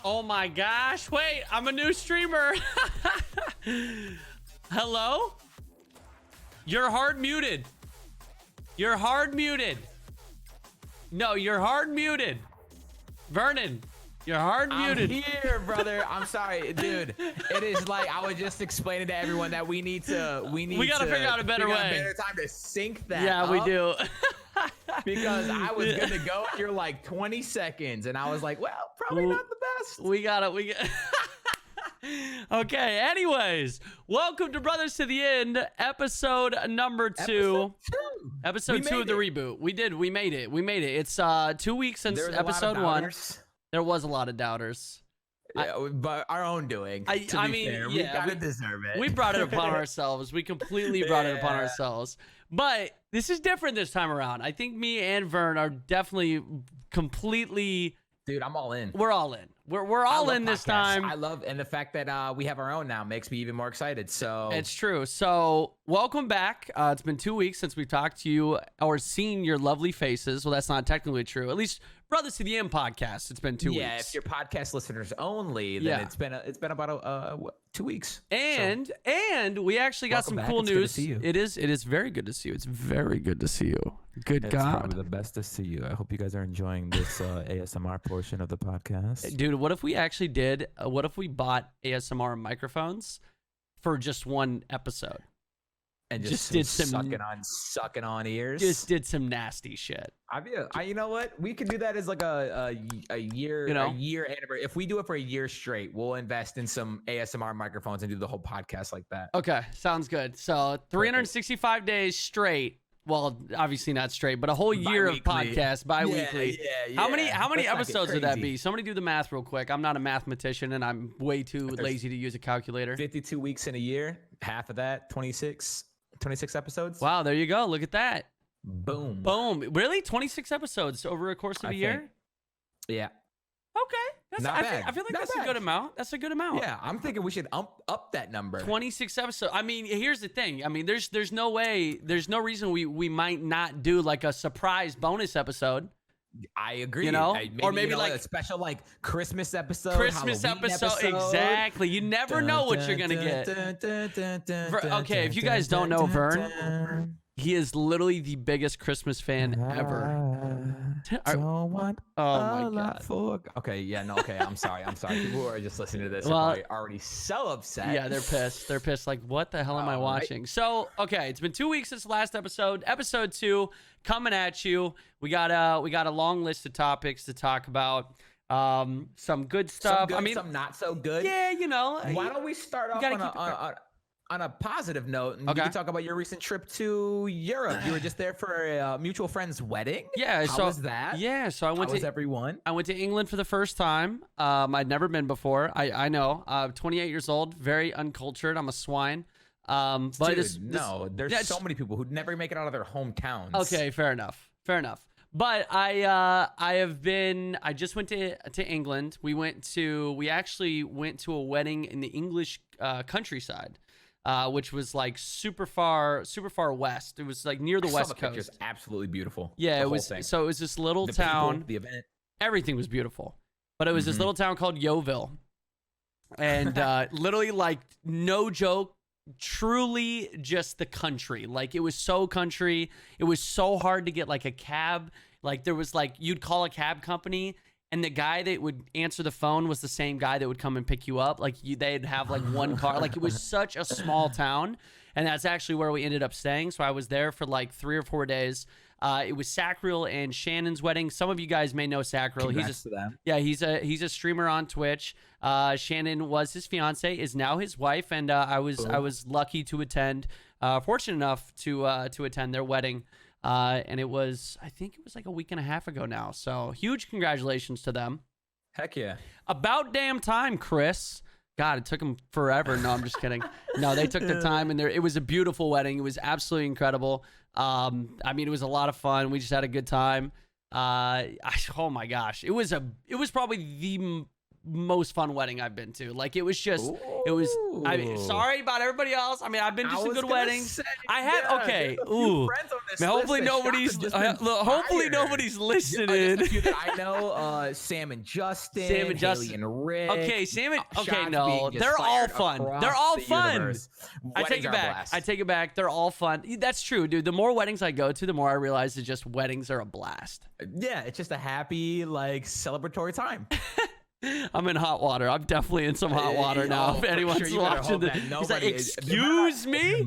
Oh my gosh. Wait, I'm a new streamer. Hello? You're hard muted. You're hard muted. No, you're hard muted. Vernon, you're hard muted. I'm here, brother. I'm sorry, dude. It is like I was just explaining to everyone that we gotta figure out a better way. Better time to sync that. Yeah, we do. Because I was gonna go here like 20 seconds, and I was like, well, probably not the best. We got Okay, anyways, welcome to Brothers to the End, episode number 2. Episode 2 of the reboot. We made it. It's 2 weeks since episode 1. There was a lot of doubters. Yeah, but our own doing. I mean, fair, we gotta deserve it. We brought it upon ourselves. We completely brought it upon ourselves. But this is different this time around. I think me and Vern are definitely completely. Dude, I'm all in. We're all in. We're all in this time. I love, and the fact that we have our own now makes me even more excited. So it's true. So welcome back. It's been 2 weeks since we've talked to you or seen your lovely faces. Well, that's not technically true. At least Brothers to the End podcast. It's been 2 weeks. Yeah, if you're podcast listeners only, then it's been about 2 weeks. And we actually got some cool news. It is very good to see you. It's very good to see you. Good God. It's probably the best to see you. I hope you guys are enjoying this ASMR portion of the podcast. Dude, what if we actually did, what if we bought ASMR microphones for just one episode? And just did some sucking on ears. Just did some nasty shit. You know what? We could do that as like a year, a year anniversary. If we do it for a year straight, we'll invest in some ASMR microphones and do the whole podcast like that. Okay, sounds good. So 365 days straight. Well, obviously not straight, but a whole year of podcast bi-weekly. Yeah. How many episodes would that be? Somebody do the math real quick. I'm not a mathematician, and I'm way too lazy to use a calculator. 52 weeks in a year. Half of that, 26 episodes. Wow, there you go. Look at that. Boom. Really? 26 episodes over a course of a year? Yeah. Okay. I feel like that's a good amount. That's a good amount. Yeah, I'm thinking we should up that number. 26 episodes. I mean, here's the thing. I mean, there's no reason we might not do like a surprise bonus episode. I agree. You know, or maybe like a special like Christmas episode. Exactly. You never know what you're gonna get. Okay, if you guys don't know Vern, he is literally the biggest Christmas fan ever. Oh my God. Okay, yeah, no, okay. I'm sorry. People who are just listening to this are probably already so upset. Yeah, they're pissed. Like, what the hell am I watching? Right. So, okay, it's been 2 weeks since the last episode. Episode 2 coming at you. We got a long list of topics to talk about. Some good stuff. Some not so good. Yeah, you know. Why don't we start off on a positive note, and you can talk about your recent trip to Europe. You were just there for a mutual friend's wedding. Yeah, How was that? Yeah, so I went to everyone. I went to England for the first time. I'd never been before. I know. 28 years old, very uncultured. I'm a swine. But Dude, there's so many people who never make it out of their hometowns. Okay, fair enough. But I just went to England. We actually went to a wedding in the English countryside. Which was like super far west. It was like near the west coast. Pictures, absolutely beautiful. Yeah, it was. So it was this little town. The event, everything was beautiful, but it was this little town called Yeovil, and literally, like, no joke, truly just the country. Like, it was so country. It was so hard to get like a cab. Like, there was like, you'd call a cab company, and the guy that would answer the phone was the same guy that would come and pick you up. Like, they'd have like one car. Like, it was such a small town, and that's actually where we ended up staying. So I was there for like 3 or 4 days. It was Sacriel and Shannon's wedding. Some of you guys may know Sacriel. He's a streamer on Twitch. Shannon was his fiance, is now his wife, and I was lucky to attend, fortunate enough to attend their wedding. And I think it was like a week and a half ago now. So huge congratulations to them. Heck yeah. About damn time, Chris. God, it took them forever. No, I'm just kidding. No, they took the time, and it was a beautiful wedding. It was absolutely incredible. It was a lot of fun. We just had a good time. Oh my gosh. It was probably the most fun wedding I've been to. Like, it was just, Ooh. it was, I mean, sorry about everybody else. I mean, I've been to some good weddings. Say, I have, okay. Ooh. Man, hopefully nobody's listening. Just a few that I know, Sam and Justin, Haley and Rick. Okay, no, they're all fun. They're all fun. I take it back. They're all fun. That's true, dude. The more weddings I go to, the more I realize that just weddings are a blast. Yeah, it's just a happy, like, celebratory time. I'm in hot water. I'm definitely in some hot water now. If anyone's watching this, he's like, excuse me?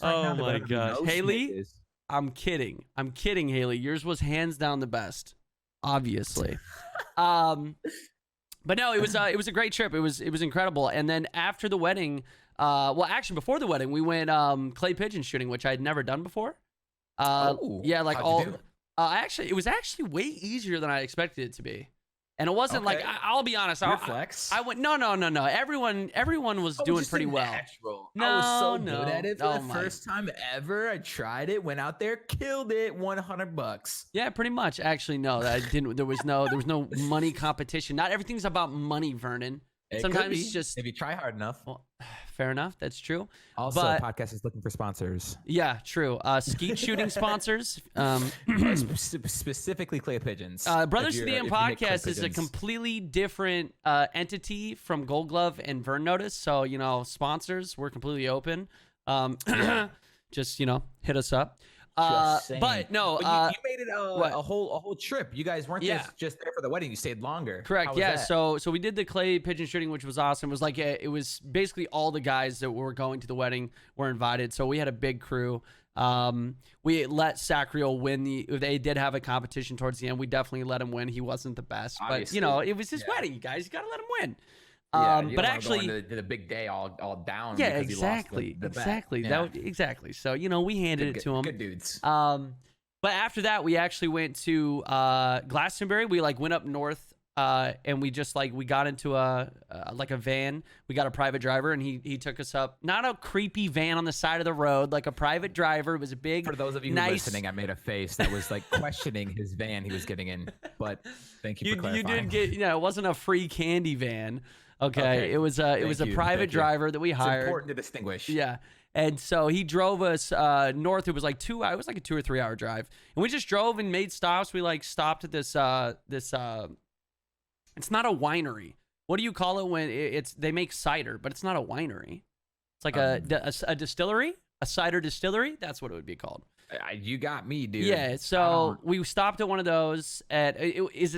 Oh my gosh. Haley, I'm kidding, Haley. Yours was hands down the best, obviously. But no, it was a great trip. It was incredible. And then after the wedding, well, actually before the wedding, we went clay pigeon shooting, which I had never done before. Yeah, like actually, it was actually way easier than I expected it to be. And it wasn't like, I'll be honest. I went, no. Everyone was doing pretty well. No, I was so good at it for the first time ever. I tried it, went out there, killed it, won $100. Yeah, pretty much. Actually, no, I didn't. There was no money competition. Not everything's about money, Vernon. Sometimes it's just if you try hard enough. Well, fair enough. That's true. Also, podcast is looking for sponsors. Yeah, true. Skeet shooting sponsors. Specifically clay pigeons. Brothers to the End podcast is a completely different entity from Gold Glove and Vern Notice. So, sponsors, we're completely open. Just, hit us up. But no, you made it a whole trip. You guys weren't just there for the wedding. You stayed longer. Correct. Yeah. So we did the clay pigeon shooting, which was awesome. It was like it was basically all the guys that were going to the wedding were invited. So we had a big crew. We let Sacriel win they did have a competition towards the end. We definitely let him win. He wasn't the best, obviously. But it was his wedding, you guys. You got to let him win. But actually, did a big day all down. Yeah, exactly. Exactly. So we handed it to him. Good dudes. But after that, we actually went to Glastonbury. We went up north, and we just we got into a van. We got a private driver, and he took us up. Not a creepy van on the side of the road, like a private driver. It was a big. For those of you who are listening, I made a face that was questioning his van he was getting in. But thank you for clarifying. You did get. It wasn't a free candy van. Okay. It was a private driver that we hired. It's important to distinguish. Yeah. And so he drove us north. It was like a 2 or 3 hour drive. And we just drove and made stops. We stopped at this it's not a winery. What do you call it when they make cider, but it's not a winery. It's like a distillery, a cider distillery. That's what it would be called. You got me, dude. Yeah, so we stopped at one of those. Is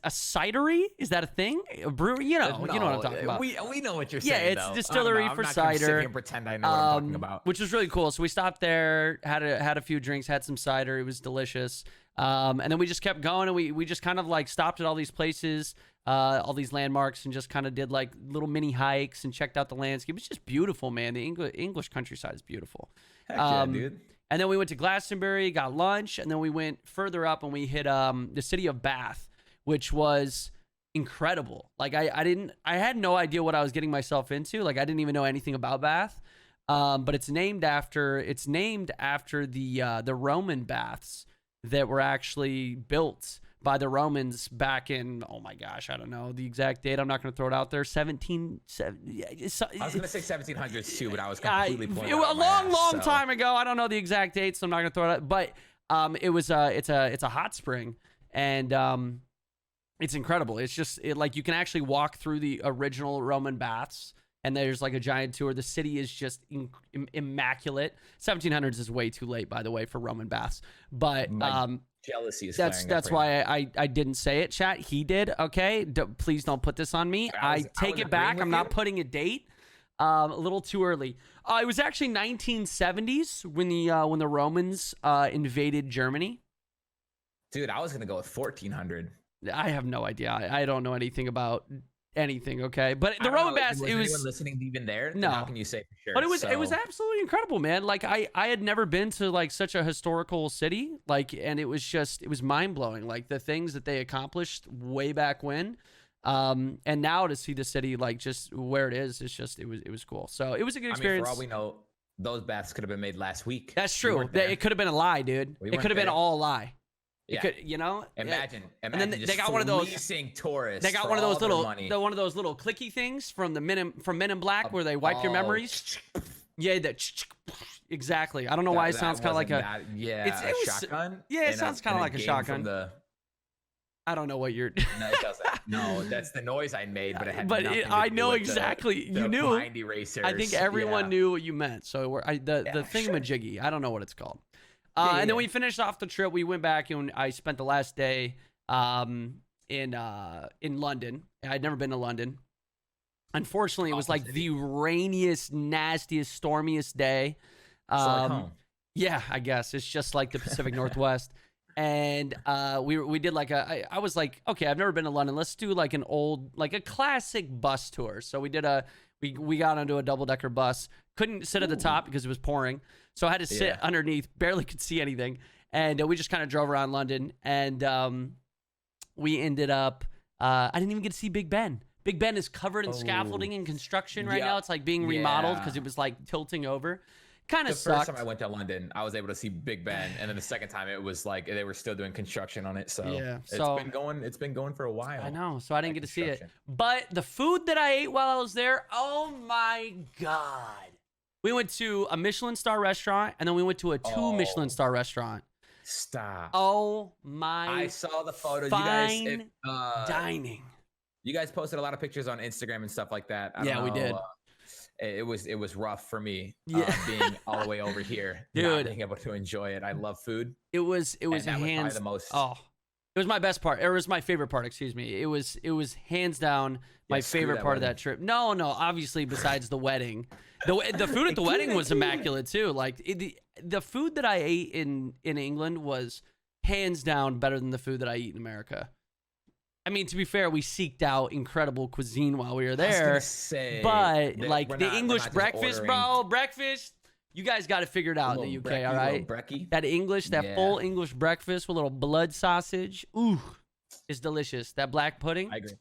a cidery? Is that a thing? A brewery? You know what I'm talking about. We know what you're saying. Yeah, it's a distillery for cider. I'm not gonna sit here and pretend I know what I'm talking about. Which was really cool. So we stopped there, had a few drinks, had some cider. It was delicious. And then we just kept going, and we just kind of stopped at all these places, all these landmarks, and just kind of did little mini hikes and checked out the landscape. It's just beautiful, man. The English countryside is beautiful. Heck yeah, dude. And then we went to Glastonbury, got lunch, and then we went further up and we hit the city of Bath, which was incredible. I had no idea what I was getting myself into. I didn't even know anything about Bath. But it's named after the Roman baths that were actually built by the Romans back in, oh my gosh, I don't know the exact date. I'm not going to throw it out there. 1770. I was going to say 1700s too, but I was completely a long time ago. I don't know the exact date, so I'm not going to throw it out. But it's a hot spring, and it's incredible. It's just you can actually walk through the original Roman baths. And there's a giant tour. The city is just immaculate. 1700s is way too late, by the way, for Roman baths. But jealousy is that's why I didn't say it, chat. He did. Okay, please don't put this on me. I take it back. I'm not putting a date. A little too early. It was actually 1970s when the Romans invaded Germany. Dude, I was gonna go with 1400. I have no idea. I don't know anything about anything. Okay, but the Roman baths, it was anyone listening even there? No. How can you say for sure? But it was absolutely incredible, man. I had never been to such a historical city, and it was mind-blowing, the things that they accomplished way back when, and now to see the city just where it is, it was cool. So it was a good experience. For all we know, those baths could have been made last week. That's true. It could have been a lie, dude. It could have been all a lie. It could, Imagine. And then they got one of those tourists. They got one of those little clicky things from Men in Black where they wipe your memories. Yeah, exactly. I don't know why it sounds kind of like a shotgun. Yeah, it sounds kind of like a shotgun. I don't know what you're. No, it doesn't. No, that's the noise I made, but it had. But I know exactly. You knew. Mind erasers. I think everyone knew what you meant. So the thingamajiggy. I don't know what it's called. And then we finished off the trip. We went back and I spent the last day in London. I'd never been to London. Unfortunately, it was like the rainiest, nastiest, stormiest day. Yeah, I guess it's just like the Pacific Northwest. And we did like I was like, okay, I've never been to London. Let's do like a classic bus tour. So we got onto a double-decker bus. Couldn't sit at the top because it was pouring. So I had to sit underneath, barely could see anything. And we just kind of drove around London. And we ended up, I didn't even get to see Big Ben. Big Ben is covered in scaffolding and construction right now. It's like being remodeled because it was like tilting over. Kind of sucked. The first time I went to London, I was able to see Big Ben, and then the second time it was like they were still doing construction on it. So it's been going for a while. I know. So I didn't get to see it. But the food that I ate while I was there, oh my God. We went to a Michelin star restaurant, and then we went to a 2 Michelin star restaurant. Stop. Oh my. I saw the photos. Fine dining. You guys posted a lot of pictures on Instagram and stuff like that. I don't know, we did. It was rough for me being all the way over here, dude, not being able to enjoy it. I love food. It was hands the most. Oh, it was my best part. It was my favorite part. Excuse me. It was hands down my favorite part of that trip. No, obviously besides the wedding, the food at the wedding was immaculate too. Like the food that I ate in England was hands down better than the food that I eat in America. I mean, to be fair, we seeked out incredible cuisine while we were there. But like the English breakfast, bro, you guys got to figure it out in the UK, all right? That English, full English breakfast with a little blood sausage, is delicious. That black pudding, I agree.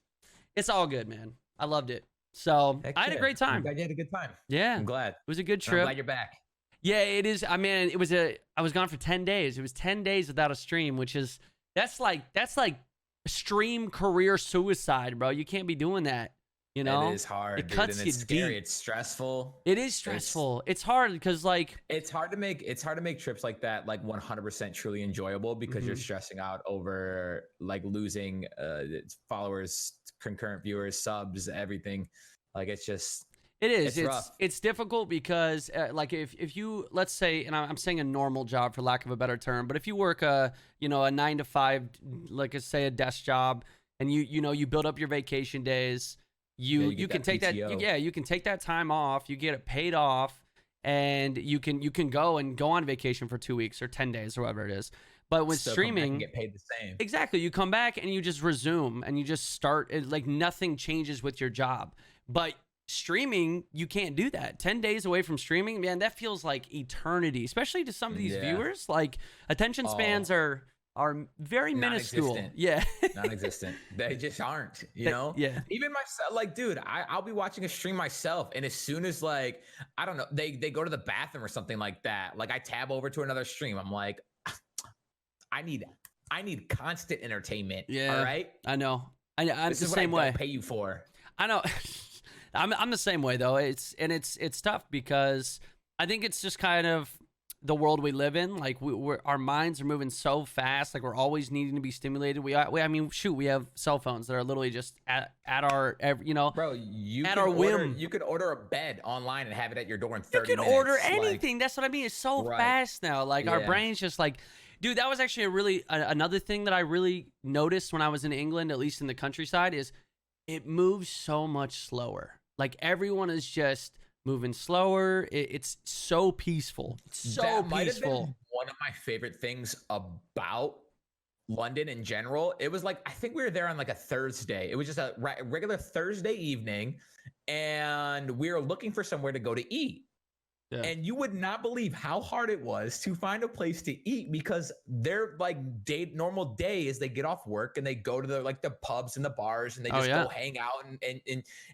It's all good, man. I loved it. So I had a great time. I had a good time. Yeah, I'm glad. It was a good trip. I'm glad you're back. Yeah, it is. I mean, I was gone for 10 days. It was 10 days without a stream, which is that's like stream career suicide, bro. You can't be doing that. You know, it is hard. It cuts and you it's scary. deep. It's stressful. It is stressful. It's hard because it's hard to make trips like that like 100% truly enjoyable because you're stressing out over like losing followers, concurrent viewers, subs, everything. Like it's just. It is. Rough. It's difficult because like if you, let's say, and I'm saying a normal job for lack of a better term, but if you work a 9 to 5, like say a desk job, and you build up your vacation days, you can take that you can take that time off, you get it paid off, and you can go on vacation for 2 weeks or 10 days or whatever it is. But with streaming, you get paid the same. Exactly. You come back and you just resume and you just start. Like nothing changes with your job, but streaming, you can't do that. 10 days away from streaming, man, that feels like eternity, especially to some of these viewers. Like attention spans are very minuscule. Yeah. Non-existent. They just aren't, you know? Yeah. Even myself, like, dude, I'll be watching a stream myself, and as soon as like, I don't know, they go to the bathroom or something like that, like I tab over to another stream. I'm like, I need constant entertainment. Yeah. All right. I know. I'm the same way. Pay you for. I know. I'm the same way though. It's tough because I think it's just kind of the world we live in. Like our minds are moving so fast. Like we're always needing to be stimulated. We have cell phones that are literally just at our bro. Our whim. You could order a bed online and have it at your door in 30 minutes. You can order anything. That's what I mean. It's so fast now. Like our brains just like. Dude, that was actually another thing that I really noticed when I was in England, at least in the countryside, is it moves so much slower. Like everyone is just moving slower. It's so peaceful. So that might peaceful. Have been one of my favorite things about London in general. It was like, I think we were there on like a Thursday. It was just a regular Thursday evening, and we were looking for somewhere to go to eat. Yeah. And you would not believe how hard it was to find a place to eat because their like normal day is they get off work and they go to the pubs and the bars and they just go hang out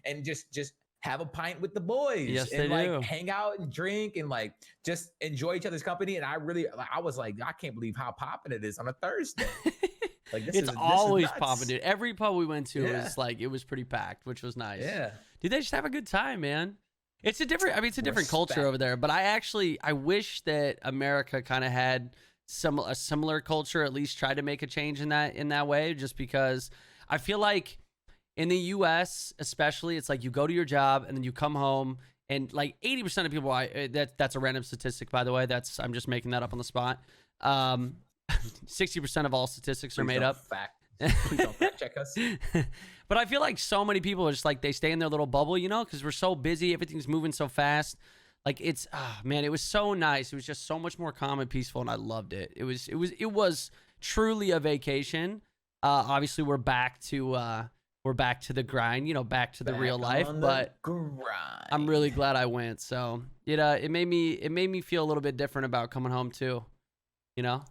and just have a pint with the boys Yes, and they like do. hang out and drink and like just enjoy each other's company. And I was like, I can't believe how popping it is on a Thursday. Like It's always nuts. popping, dude. Every pub we went to Yeah. was like, it was pretty packed, which was nice. Yeah. Dude, they just have a good time, man. It's a different, I mean, it's a different culture over there, but I wish that America kind of had a similar culture, at least try to make a change in that way, just because I feel like in the US, especially, it's like you go to your job and then you come home and like 80% of people, that's a random statistic, by the way. I'm just making that up on the spot. 60% of all statistics are made up. Please don't fact check us. But I feel like so many people are just like, they stay in their little bubble, you know, because we're so busy. Everything's moving so fast. Like man, it was so nice. It was just so much more calm and peaceful, and I loved it. It was truly a vacation. Obviously, we're back to the grind, you know, back to the real life. But I'm really glad I went. So it made me feel a little bit different about coming home too, you know.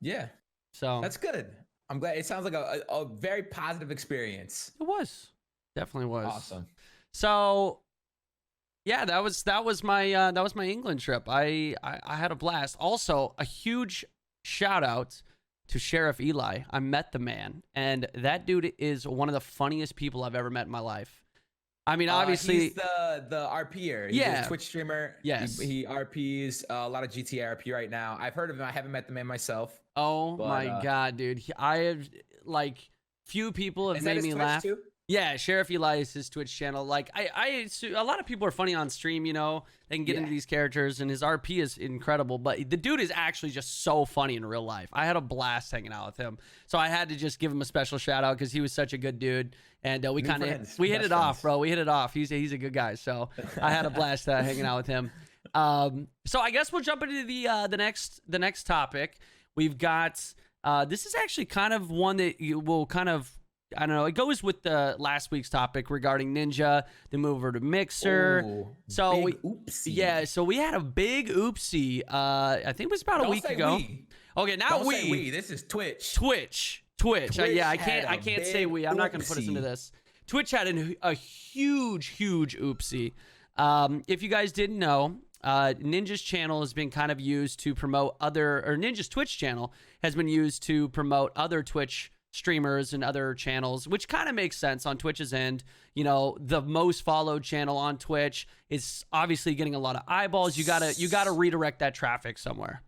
Yeah. So that's good. I'm glad. It sounds like a very positive experience. It was. Definitely was. Awesome. So yeah, that was my England trip. I had a blast. Also, a huge shout out to Sheriff Eli. I met the man, and that dude is one of the funniest people I've ever met in my life. I mean, obviously, he's the RPer. He's a Twitch streamer. Yes, he RPs a lot of GTA RP right now. I've heard of him. I haven't met the man myself. Oh my god, dude! I have like few people have made me laugh. Too? Yeah, Sheriff Eli is his Twitch channel. Like a lot of people are funny on stream, you know. They can get into these characters, and his RP is incredible. But the dude is actually just so funny in real life. I had a blast hanging out with him, so I had to just give him a special shout out because he was such a good dude, and we hit it off, bro. We hit it off. He's a good guy, so I had a blast hanging out with him. So I guess we'll jump into the next topic. We've got this is actually kind of one that you will kind of. I don't know. It goes with the last week's topic regarding Ninja, the move over to Mixer. Ooh, so OOPSIE. we had a big oopsie. I think it was about a week ago. We. Okay, not Don't we. Say we. This is Twitch. Twitch. Yeah, I can't say we. I'm not going to put us into this. Twitch had a huge oopsie. If you guys didn't know, Ninja's channel has been kind of used to promote Ninja's Twitch channel has been used to promote other Twitch streamers and other channels, which kind of makes sense on Twitch's end. You know, the most followed channel on Twitch is obviously getting a lot of eyeballs. You gotta redirect that traffic somewhere.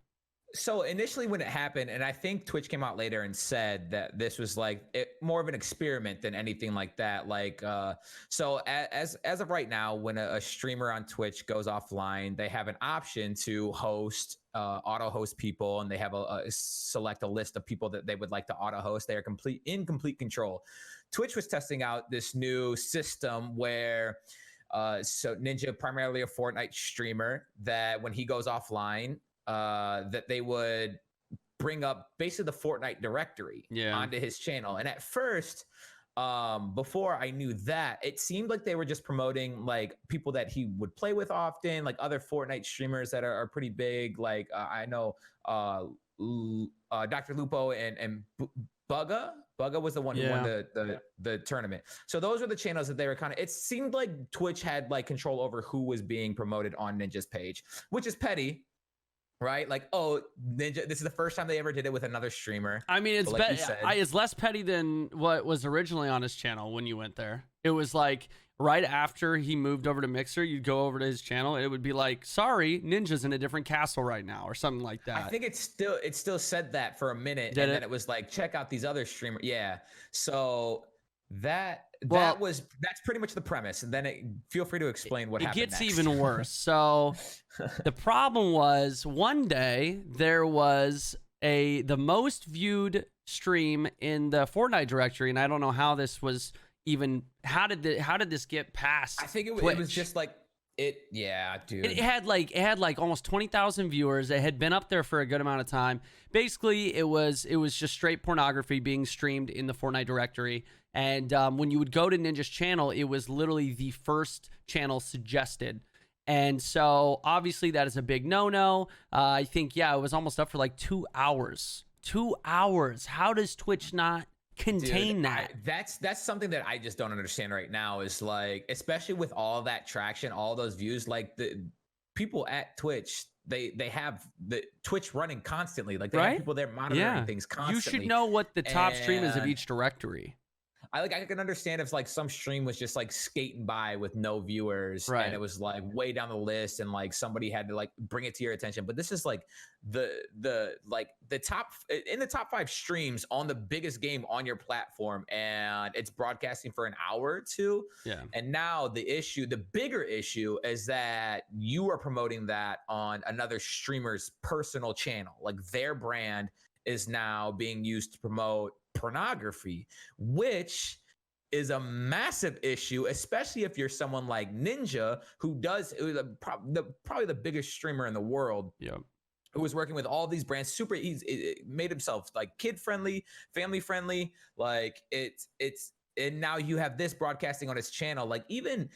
So initially when it happened, and I think Twitch came out later and said that this was like more of an experiment than anything like that. Like, so as of right now, when a streamer on Twitch goes offline, they have an option to host, auto host people, and they have select a list of people that they would like to auto host. They are in complete control. Twitch was testing out this new system where, so Ninja, primarily a Fortnite streamer, that when he goes offline, that they would bring up basically the Fortnite directory onto his channel. And at first, before I knew that, it seemed like they were just promoting like people that he would play with often, like other Fortnite streamers that are pretty big. Like I know Dr. Lupo and Bugga. Bugga was the one who won the tournament. So those were the channels that they were kind of, it seemed like Twitch had like control over who was being promoted on Ninja's page, which is petty. Right? Like, oh, Ninja, this is the first time they ever did it with another streamer. I mean, it's less petty than what was originally on his channel when you went there. It was like right after he moved over to Mixer, you'd go over to his channel, and it would be like, sorry, Ninja's in a different castle right now, or something like that. I think it still said that for a minute, then it was like, check out these other streamers. Yeah. So that's pretty much the premise. And then feel free to explain what happened next. It gets next. even worse. So the problem was one day there was the most viewed stream in the Fortnite directory, and I don't know how this was even. How did this get past? I think it was just like it. Yeah, dude. It had like almost 20,000 viewers. It had been up there for a good amount of time. Basically, it was just straight pornography being streamed in the Fortnite directory. And when you would go to Ninja's channel, it was literally the first channel suggested. And so obviously that is a big no-no. I think, it was almost up for like 2 hours. 2 hours. How does Twitch not contain that. That's something that I just don't understand right now, is like, especially with all that traction, all those views, like the people at Twitch, they have the Twitch running constantly. Like they have people there monitoring things constantly. You should know what the top stream is of And each directory. I can understand if like some stream was just like skating by with no viewers, Right. and it was like way down the list, and like somebody had to like bring it to your attention. But this is like the top in the top 5 streams on the biggest game on your platform, and it's broadcasting for an hour or two. Yeah. And now the bigger issue is that you are promoting that on another streamer's personal channel. Like their brand is now being used to promote pornography, which is a massive issue, especially if you're someone like Ninja, who probably the biggest streamer in the world. Yeah. Who was working with all these brands, super easy, it made himself like kid friendly, family friendly. Like and now you have this broadcasting on his channel. Like even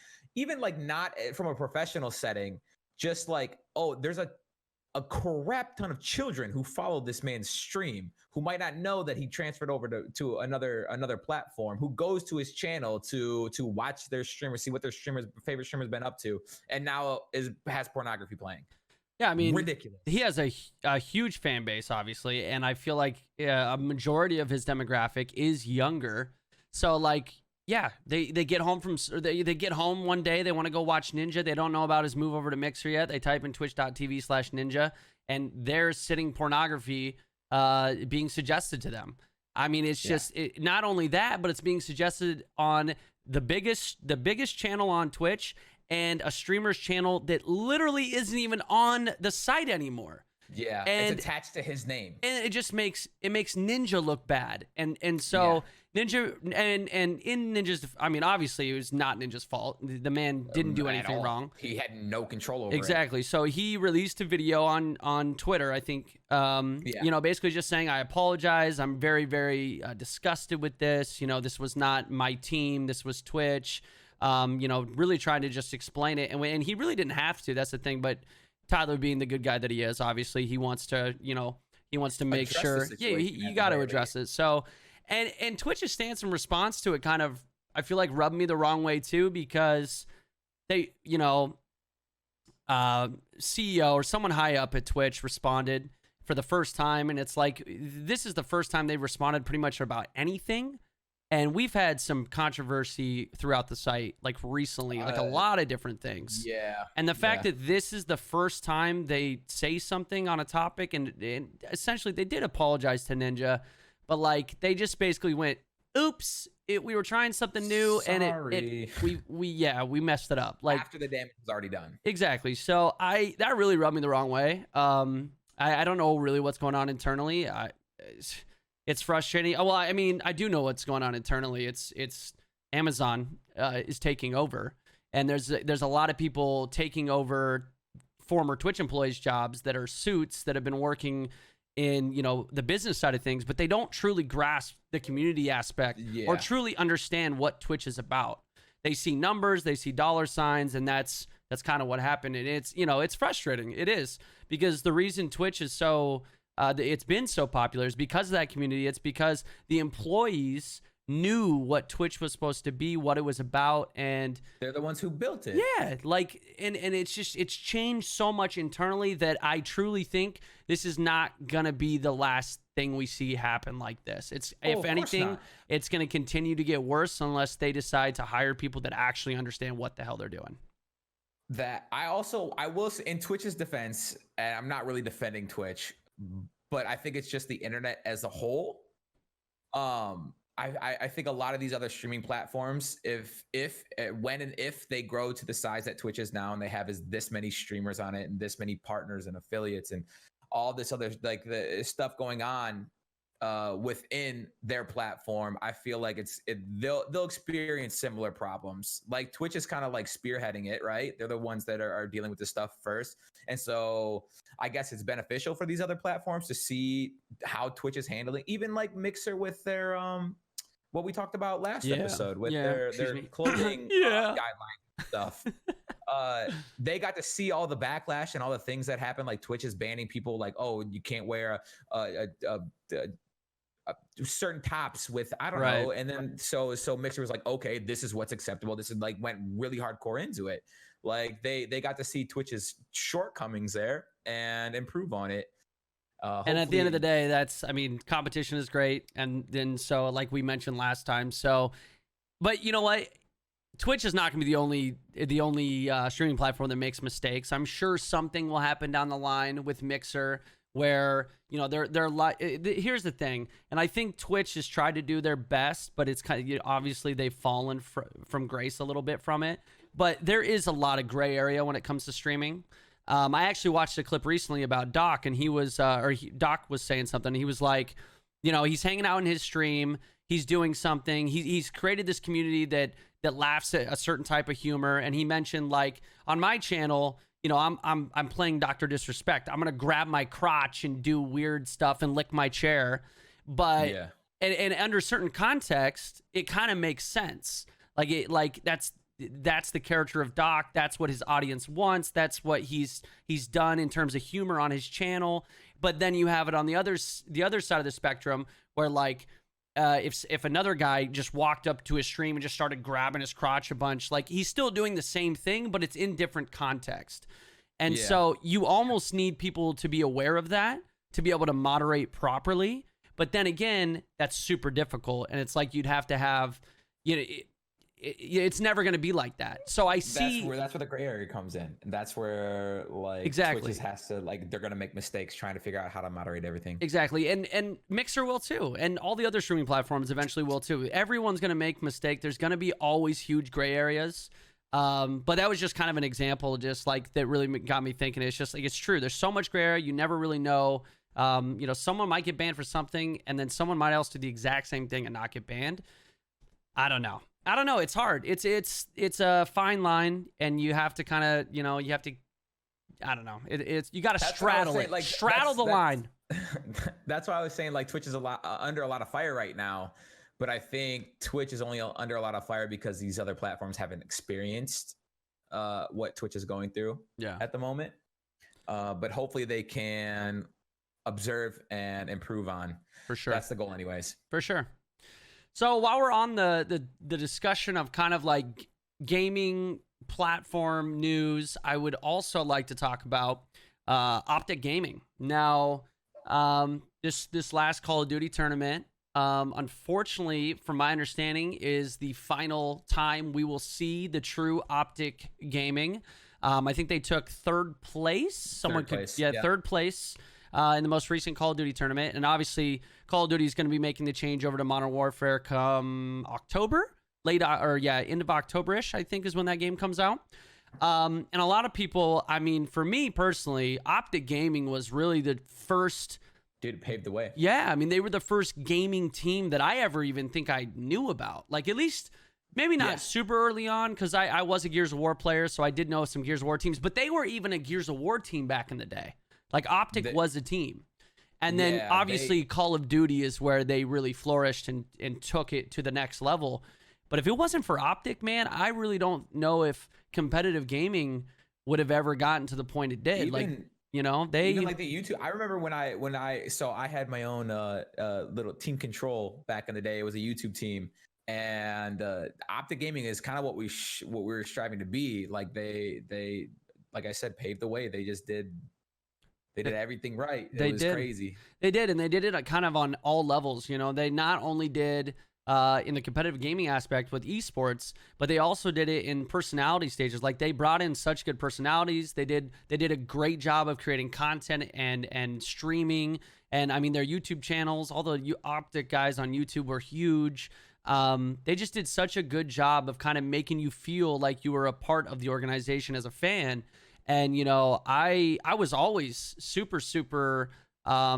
like not from a professional setting, just like, oh, there's a crap ton of children who follow this man's stream, who might not know that he transferred over to another platform, who goes to his channel to watch their streamers, see what their favorite streamers been up to, and now has pornography playing. Yeah, I mean, ridiculous. He has a huge fan base, obviously, and I feel like a majority of his demographic is younger. So like, yeah, they get home they get home one day, they want to go watch Ninja. They don't know about his move over to Mixer yet. They type in twitch.tv/ninja, and there's sitting pornography being suggested to them. I mean, it's just not only that, but it's being suggested on the biggest channel on Twitch, and a streamer's channel that literally isn't even on the site anymore. Yeah, and it's attached to his name, and it just makes Ninja look bad. And so Ninja and in Ninja's, I mean, obviously it was not Ninja's fault. The man didn't do anything wrong. He had no control over exactly. So he released a video on Twitter, I think, you know, basically just saying, I apologize. I'm very, very disgusted with this. You know, this was not my team. This was Twitch. You know, really trying to just explain it. And he really didn't have to. That's the thing. But Tyler, being the good guy that he is, obviously he wants to, you know, make sure. Yeah, you got to address it. So, and Twitch's stance in response to it kind of, I feel like, rubbed me the wrong way too, because they, you know, CEO or someone high up at Twitch responded for the first time, and it's like, this is the first time they've responded pretty much about anything. And we've had some controversy throughout the site, like recently, like a lot of different things. Yeah. And the fact that this is the first time they say something on a topic, and essentially they did apologize to Ninja, but like they just basically went, "Oops, we were trying something new, Sorry. and we messed it up." Like after the damage was already done. Exactly. So that really rubbed me the wrong way. I don't know really what's going on internally. It's frustrating. Well, I mean, I do know what's going on internally. It's Amazon is taking over, and there's a lot of people taking over former Twitch employees' jobs that are suits that have been working in, you know, the business side of things, but they don't truly grasp the community aspect or truly understand what Twitch is about. They see numbers, they see dollar signs, and that's kind of what happened. And it's, you know, it's frustrating. It is, because the reason Twitch is so it's been so popular is because of that community. It's because the employees knew what Twitch was supposed to be, what it was about, and they're the ones who built it. Yeah, like, and it's changed so much internally that I truly think this is not gonna be the last thing we see happen like this. If anything, it's gonna continue to get worse unless they decide to hire people that actually understand what the hell they're doing. That I will say, in Twitch's defense, and I'm not really defending Twitch, but I think it's just the internet as a whole. I think a lot of these other streaming platforms, when and if they grow to the size that Twitch is now, and they have this many streamers on it and this many partners and affiliates and all this other, like, the stuff going on within their platform, I feel like they'll experience similar problems. Like Twitch is kind of like spearheading it, right? They're the ones that are dealing with this stuff first, and so I guess it's beneficial for these other platforms to see how Twitch is handling, even like Mixer with their what we talked about last episode with their clothing guideline stuff. They got to see all the backlash and all the things that happen. Like Twitch is banning people, like, oh, you can't wear certain tops with I don't Right. know, and then so Mixer was like, okay, this is what's acceptable. This is like went really hardcore into it. Like they got to see Twitch's shortcomings there and improve on it. And at the end of the Hopefully- day, I mean, competition is great. And then, so like we mentioned last time, so, but you know what? Twitch is not going to be the only streaming platform that makes mistakes. I'm sure something will happen down the line with Mixer where, you know, they're like, here's the thing. And I think Twitch has tried to do their best, but it's kind of, you know, obviously they've fallen from grace a little bit from it. But there is a lot of gray area when it comes to streaming. I actually watched a clip recently about Doc, and Doc was saying something. He was like, you know, he's hanging out in his stream, he's doing something. He's created this community that laughs at a certain type of humor, and he mentioned like on my channel, you know, I'm playing Dr. Disrespect. I'm gonna grab my crotch and do weird stuff and lick my chair, but yeah. and under certain context, it kind of makes sense. Like that's the character of Doc. That's what his audience wants. That's what he's done in terms of humor on his channel. But then you have it on the other side of the spectrum where like if another guy just walked up to his stream and just started grabbing his crotch a bunch, like he's still doing the same thing, but it's in different context. And so you almost need people to be aware of that to be able to moderate properly. But then again, that's super difficult. And it's like you'd have to have, you know, it's never going to be like that. So I see that's where the gray area comes in. And that's where like Exactly. Twitch has to like they're going to make mistakes trying to figure out how to moderate everything. Exactly. And Mixer will too. And all the other streaming platforms eventually will too. Everyone's going to make mistakes. There's going to be always huge gray areas. But that was just kind of an example, just like that really got me thinking. It's just like, it's true. There's so much gray area. You never really know. You know, someone might get banned for something and then someone might else do the exact same thing and not get banned. I don't know. It's hard. It's a fine line, and you have to kind of, you know, you have to, I don't know. It's you got to straddle it, like straddle the line. That's why I was saying like Twitch is under a lot of fire right now, but I think Twitch is only under a lot of fire because these other platforms haven't experienced what Twitch is going through at the moment. But hopefully they can observe and improve on. For sure. That's the goal, anyways. For sure. So while we're on the discussion of kind of like gaming platform news, I would also like to talk about OpTic Gaming. Now, this last Call of Duty tournament, unfortunately, from my understanding, is the final time we will see the true OpTic Gaming. I think they took third place. Third place in the most recent Call of Duty tournament. And obviously, Call of Duty is going to be making the change over to Modern Warfare come October. End of October-ish, I think, is when that game comes out. And a lot of people, I mean, for me personally, OpTic Gaming was really the first... Dude, it paved the way. Yeah, I mean, they were the first gaming team that I ever even think I knew about. Like, at least... Maybe not super early on, because I was a Gears of War player, so I did know some Gears of War teams. But they were even a Gears of War team back in the day. Like, OpTic was a team. And then, obviously, Call of Duty is where they really flourished and took it to the next level. But if it wasn't for OpTic, man, I really don't know if competitive gaming would have ever gotten to the point it did. Even like the YouTube. I remember when I had my own little team control back in the day. It was a YouTube team. And OpTic Gaming is kind of what we were striving to be. Like they like I said, paved the way. They just did everything right. It was crazy. They did, and they did it kind of on all levels. You know, they not only did in the competitive gaming aspect with esports, but they also did it in personality stages. Like they brought in such good personalities. They did a great job of creating content and streaming. And I mean, their YouTube channels, all the OpTic guys on YouTube were huge. They just did such a good job of kind of making you feel like you were a part of the organization as a fan. And, you know, I was always super, super, I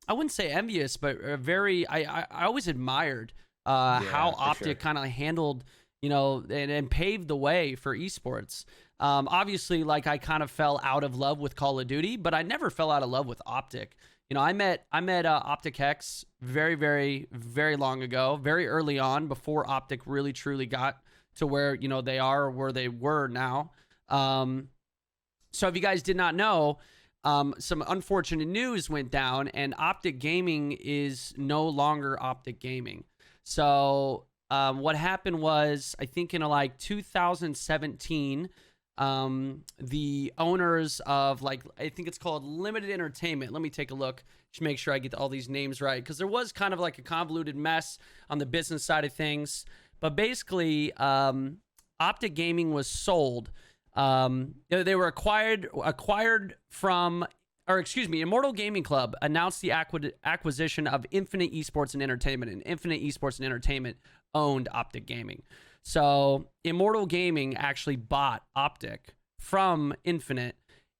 wouldn't say envious, but I always admired how OpTic kind of handled, you know, and paved the way for esports. Obviously, like I kind of fell out of love with Call of Duty, but I never fell out of love with OpTic. You know, I met OpTic Hex very, very, very long ago, very early on, before OpTic really truly got to where, you know, they are, where they were now. So if you guys did not know, some unfortunate news went down, and OpTic Gaming is no longer OpTic Gaming. So what happened was, I think in like 2017, the owners of, like, I think it's called Limited Entertainment. Let me take a look to make sure I get all these names right, because there was kind of like a convoluted mess on the business side of things. But basically, OpTic Gaming was sold. They were acquired from, or excuse me, Immortal Gaming Club announced the acquisition of Infinite Esports and Entertainment, and Infinite Esports and Entertainment owned OpTic Gaming. So Immortal Gaming actually bought OpTic from Infinite,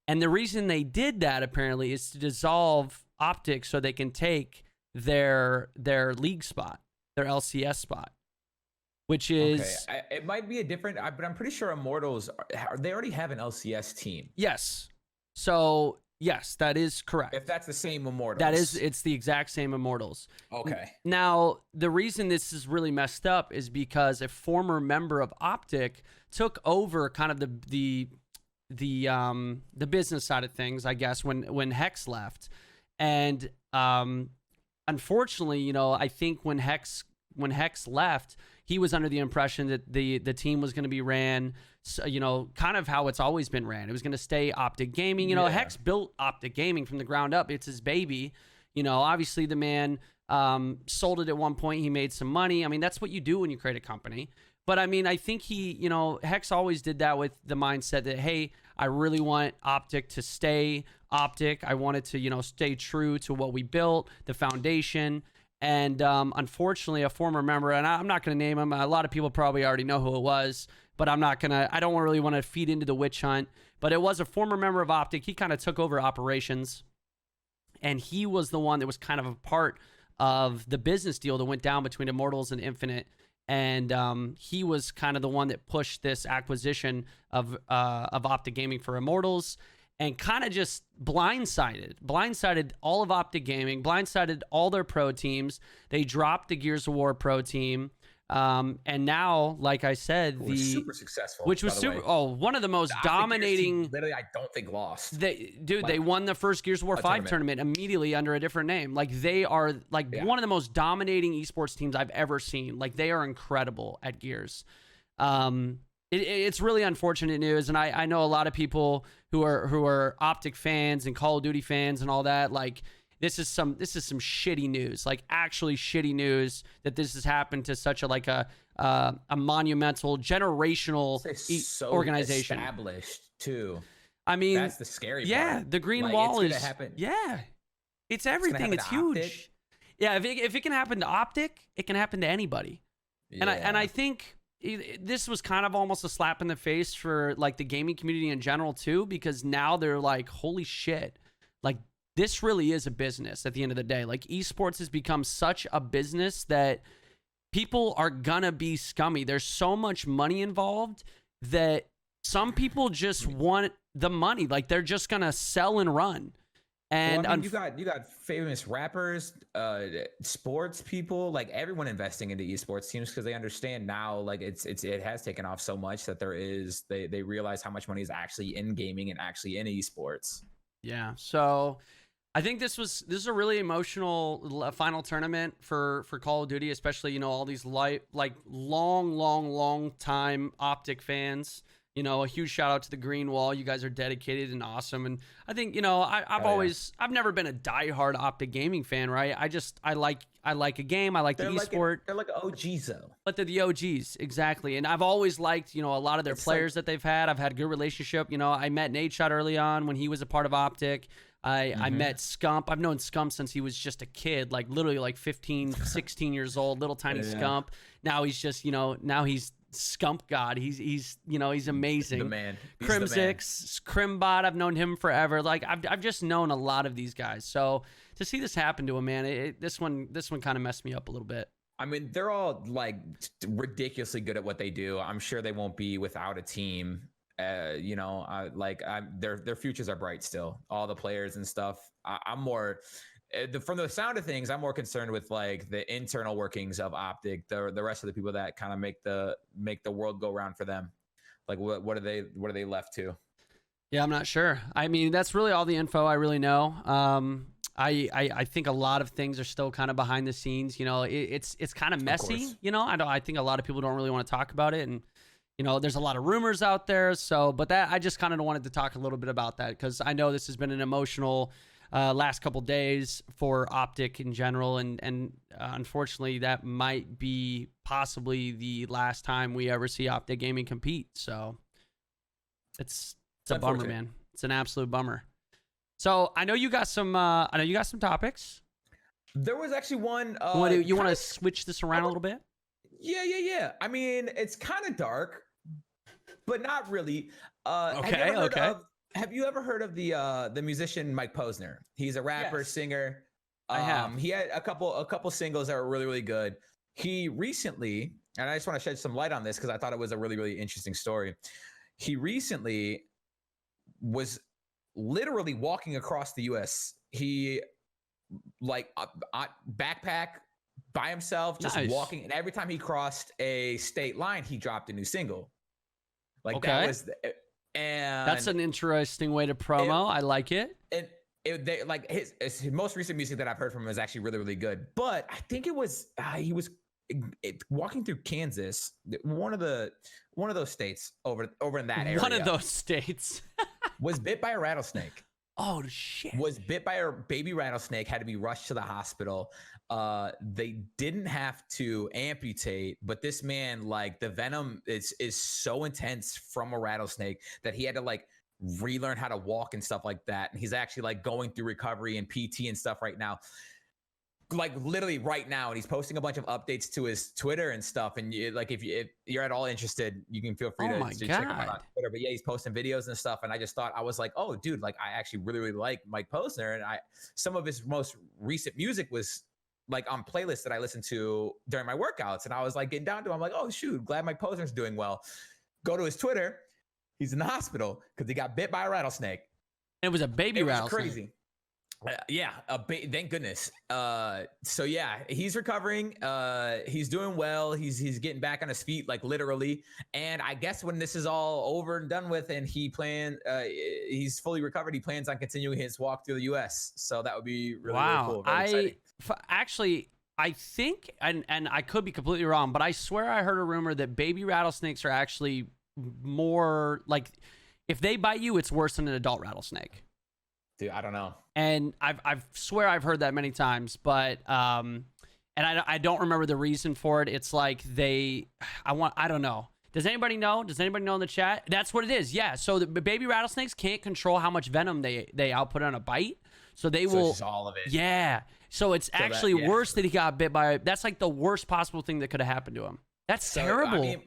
and the reason they did that apparently is to dissolve OpTic so they can take their league spot, their LCS spot. Which is... Okay. It might be a different... but I'm pretty sure Immortals... They already have an LCS team. Yes. So, yes, that is correct. If that's the same Immortals. That is... It's the exact same Immortals. Okay. Now, the reason this is really messed up is because a former member of OpTic took over kind of the business side of things, I guess, when Hex left. And unfortunately, I think when Hex left, he was under the impression that the team was going to be ran, kind of how it's always been ran. It was going to stay OpTic Gaming. Hex built OpTic Gaming from the ground up. It's his baby. Obviously the man sold it at one point. He made some money. I mean, that's what you do when you create a company. But I mean, I think Hex always did that with the mindset that, hey, I really want OpTic to stay OpTic. I want it to, stay true to what we built, the foundation. And unfortunately, a former member, and I'm not going to name him. A lot of people probably already know who it was, but I don't really want to feed into the witch hunt. But it was a former member of OpTic. He kind of took over operations, and he was the one that was kind of a part of the business deal that went down between Immortals and Infinite. And he was kind of the one that pushed this acquisition of OpTic Gaming for Immortals. And kind of just blindsided all of OpTic Gaming, blindsided all their pro teams. They dropped the Gears of War pro team. And now, like I said, was super successful, which was super. Oh, one of the most dominating. Literally, I don't think lost. They won the first Gears of War 5 tournament immediately under a different name. Like, they are one of the most dominating esports teams I've ever seen. Like, they are incredible at Gears. It's really unfortunate news, and I know a lot of people who are OpTic fans and Call of Duty fans and all that. Like, this is some shitty news, like actually shitty news that this has happened to such a monumental generational organization. Established too. I mean, that's the scary part. Yeah, the green wall is happen. Yeah, it's everything. It's huge. OpTic. Yeah, if it can happen to OpTic, it can happen to anybody. Yeah. And I think this was kind of almost a slap in the face for like the gaming community in general too, because now they're like, holy shit, like this really is a business at the end of the day. Like, esports has become such a business that people are gonna be scummy. There's so much money involved that some people just want the money. Like, they're just gonna sell and run. And well, I mean, you got famous rappers, sports people, like everyone investing into esports teams because they understand now, like it has taken off so much that they realize how much money is actually in gaming and actually in esports. Yeah. So I think this is a really emotional final tournament for Call of Duty, especially all these long time OpTic fans. A huge shout out to the Green Wall. You guys are dedicated and awesome. And I think, I've never been a diehard OpTic Gaming fan, right? I like a game. I like the esport. They're like OGs though. But they're the OGs, exactly. And I've always liked, a lot of their players that they've had. I've had a good relationship. I met Nate Shot early on when he was a part of OpTic. I met Scump. I've known Scump since he was just a kid, like literally like 15, 16 years old, little tiny Scump. Now he's just, now he's Scump God. He's amazing. The man. Crimsix, Crimbot, I've known him forever. Like, I've just known a lot of these guys. So to see this happen to him, man, this one kind of messed me up a little bit. I mean, they're all like ridiculously good at what they do. I'm sure they won't be without a team. Their futures are bright still. All the players and stuff. I'm more from the sound of things, I'm more concerned with like the internal workings of OpTic, the rest of the people that kind of make the world go round for them. Like what are they left to? Yeah, I'm not sure. I mean, that's really all the info I really know. I think a lot of things are still kind of behind the scenes. You know, it's kind of messy. You know, I think a lot of people don't really want to talk about it, and you know, there's a lot of rumors out there. So, but that I just kind of wanted to talk a little bit about that because I know this has been an emotional last couple days for OpTic in general, and unfortunately, that might be possibly the last time we ever see OpTic Gaming compete. So, it's a bummer, man. It's an absolute bummer. So I know you got some. I know you got some topics. There was actually one. You want to switch this around a little bit? Yeah. I mean, it's kind of dark, but not really. Okay. Have you ever heard of the musician Mike Posner? He's a rapper, singer. I have. He had a couple singles that were really, really good. He recently, and I just want to shed some light on this because I thought it was a really, really interesting story. He recently was literally walking across the U.S. He backpack by himself, just walking, and every time he crossed a state line, he dropped a new single. That was, and that's an interesting way to promo. I like it. And his most recent music that I've heard from him is actually really, really good. But I think it was he was walking through Kansas, one of those states over in that area. One of those states was bit by a rattlesnake. Oh shit! Was bit by a baby rattlesnake. Had to be rushed to the hospital. They didn't have to amputate, but this man, like, the venom is so intense from a rattlesnake that he had to like relearn how to walk and stuff like that. And he's actually like going through recovery and PT and stuff right now. Like literally right now, and he's posting a bunch of updates to his Twitter and stuff. And if you're at all interested, you can feel free to check him out on Twitter. But yeah, he's posting videos and stuff. And I was like, oh, dude, like I actually really, really like Mike Posner, and some of his most recent music was like on playlists that I listened to during my workouts. And I was like getting down to him. I'm like, oh shoot, glad Mike Posner's doing well. Go to his Twitter. He's in the hospital because he got bit by a rattlesnake. It was a baby rattlesnake. Crazy. Thank goodness. So yeah, he's recovering. He's doing well. He's getting back on his feet, like literally. And I guess when this is all over and done with, and he's fully recovered, he plans on continuing his walk through the U.S. So that would be really, really cool. Actually, I think, and I could be completely wrong, but I swear I heard a rumor that baby rattlesnakes are actually more like, if they bite you, it's worse than an adult rattlesnake. Dude, I don't know. And I swear I've heard that many times, but and I don't remember the reason for it. It's like I don't know. Does anybody know? Does anybody know in the chat? That's what it is. Yeah. So the baby rattlesnakes can't control how much venom they output on a bite. So they will. It's just all of it. Yeah. So it's actually worse that he got bit by. That's like the worst possible thing that could have happened to him. That's terrible. I mean,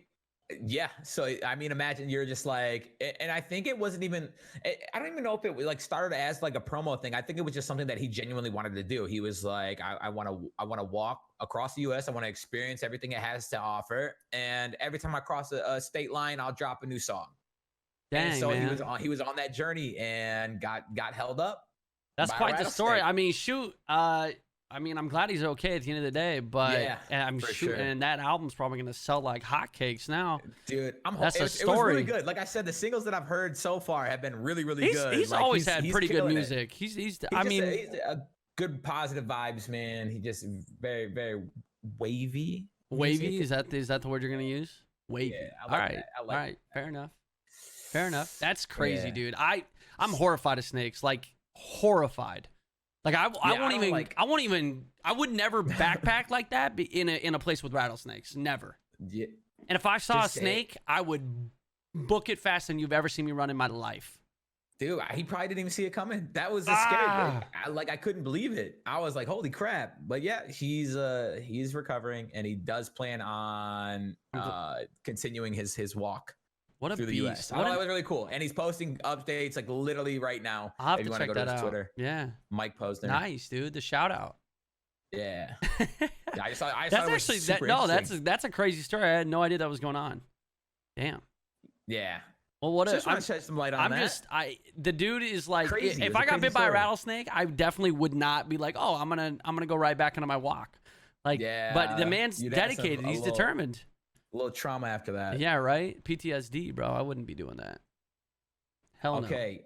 yeah. So, I mean, imagine you're just like, and I think it wasn't even, I don't even know if it like started as like a promo thing. I think it was just something that he genuinely wanted to do. He was like, I want to walk across the US. I want to experience everything it has to offer. And every time I cross a state line, I'll drop a new song. Dang, and so man. he was on that journey and got held up. That's quite the story. I mean, shoot. I mean, I'm glad he's okay at the end of the day, but I'm shooting, and that album's probably going to sell like hotcakes now. Dude, that's a story. It was really good. Like I said, the singles that I've heard so far have been really, really good. He's like, always had pretty good music. He's he's a good positive vibes, man. He just very, very wavy. Wavy? Is that the word you're going to use? Wavy. Yeah, all right. Fair enough. That's crazy, dude. I'm horrified of snakes. Like horrified. Like I would never backpack like that in a place with rattlesnakes. Never. Yeah. And if I saw a snake, I would book it faster than you've ever seen me run in my life. Dude, he probably didn't even see it coming. That was scary. I couldn't believe it. I was like, holy crap. But yeah, he's recovering, and he does plan on continuing his walk. What a through the beast. US. That was really cool. And he's posting updates like literally right now. I'll have if you to want to check go to that his out. Twitter. Yeah. Mike Posner. Nice, dude. The shout out. Yeah. I saw that's it actually was super interesting. that's a crazy story. I had no idea that was going on. Damn. Yeah. Well, just want to shed some light on that. The dude is like, crazy. If I got bit by a rattlesnake, I definitely would not be like, oh, I'm gonna go right back into my walk. Like, yeah, but the man's dedicated. He's determined. A little trauma after that. Yeah, right. PTSD, bro. I wouldn't be doing that. Hell no. Okay.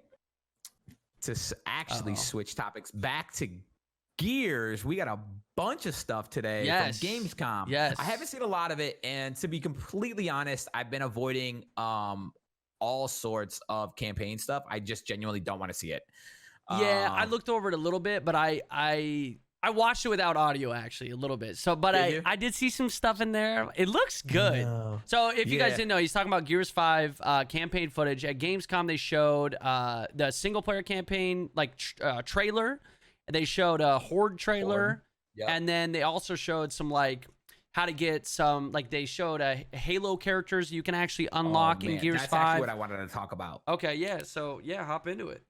To actually Uh-oh. switch topics back to Gears, we got a bunch of stuff today Yes. from Gamescom. Yes. I haven't seen a lot of it, and to be completely honest, I've been avoiding all sorts of campaign stuff. I just genuinely don't want to see it. Yeah, I looked over it a little bit, but I watched it without audio actually a little bit. So, but I did see some stuff in there. It looks good. No. So, if you guys didn't know, he's talking about Gears 5 campaign footage at Gamescom. They showed the single player campaign trailer. They showed a Horde trailer, Yep. and then they also showed some how to get some they showed Halo characters you can actually unlock in Gears 5. That's actually what I wanted to talk about. Okay, yeah. So hop into it.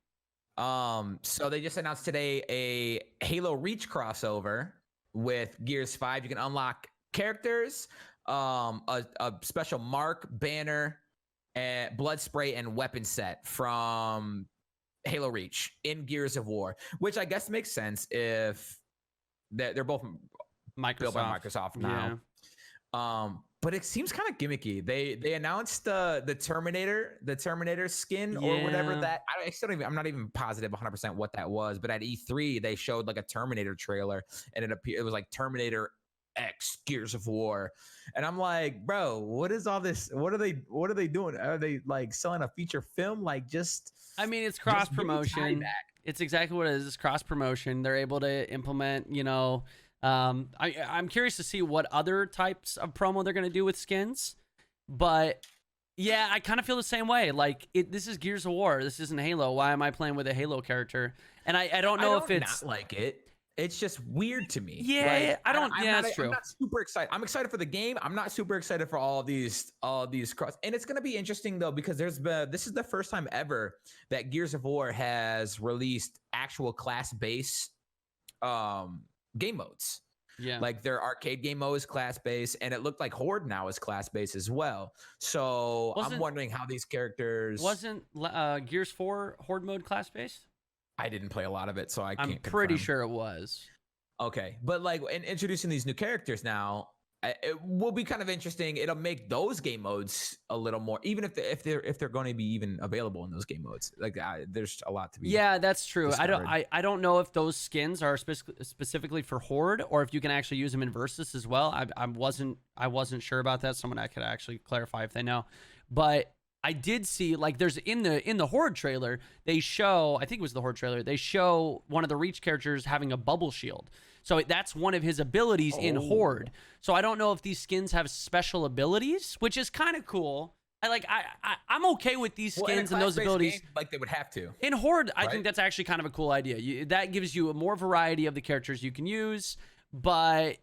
So they just announced today a Halo Reach crossover with Gears 5. You can unlock characters, a special mark, banner, and blood spray and weapon set from Halo Reach in Gears of War, which I guess makes sense if they're both built by Microsoft now. Yeah. But it seems kind of gimmicky. They announced the Terminator skin or whatever that I'm not even positive 100% what that was. But at E3 they showed a Terminator trailer, and it was like Terminator X Gears of War, and I'm like, bro, what is all this? What are they doing? Are they selling a feature film? I mean, it's cross promotion. It's exactly what it is. It's cross promotion. They're able to implement, I'm curious to see what other types of promo they're going to do with skins. But yeah, I kind of feel the same way. This is Gears of War. This isn't Halo. Why am I playing with a Halo character? And I don't know if it's not like it. It's just weird to me. Yeah, that's true. I'm not super excited. I'm excited for the game. I'm not super excited for all these cross. And it's going to be interesting though, because this is the first time ever that Gears of War has released actual class-based game modes. Yeah. Their arcade game mode is class-based, and it looked like Horde now is class-based as well. So I'm wondering how these characters... Wasn't Gears 4 Horde mode class-based? I didn't play a lot of it, so I can't I'm pretty confirm. sure it was. Okay, but in introducing these new characters now, it will be kind of interesting. It'll make those game modes a little more, even if they're going to be even available in those game modes. There's a lot to be. Yeah, that's true. Discovered. I don't know if those skins are specifically for Horde or if you can actually use them in Versus as well. I wasn't sure about that. Someone I could actually clarify if they know, but I did see there's in the Horde trailer, they show, I think it was the Horde trailer, they show one of the Reach characters having a bubble shield. So that's one of his abilities in Horde. So I don't know if these skins have special abilities, which is kind of cool. I'm okay with these skins and those abilities. Game, they would have to. In Horde, I think that's actually kind of a cool idea. That gives you a more variety of the characters you can use, but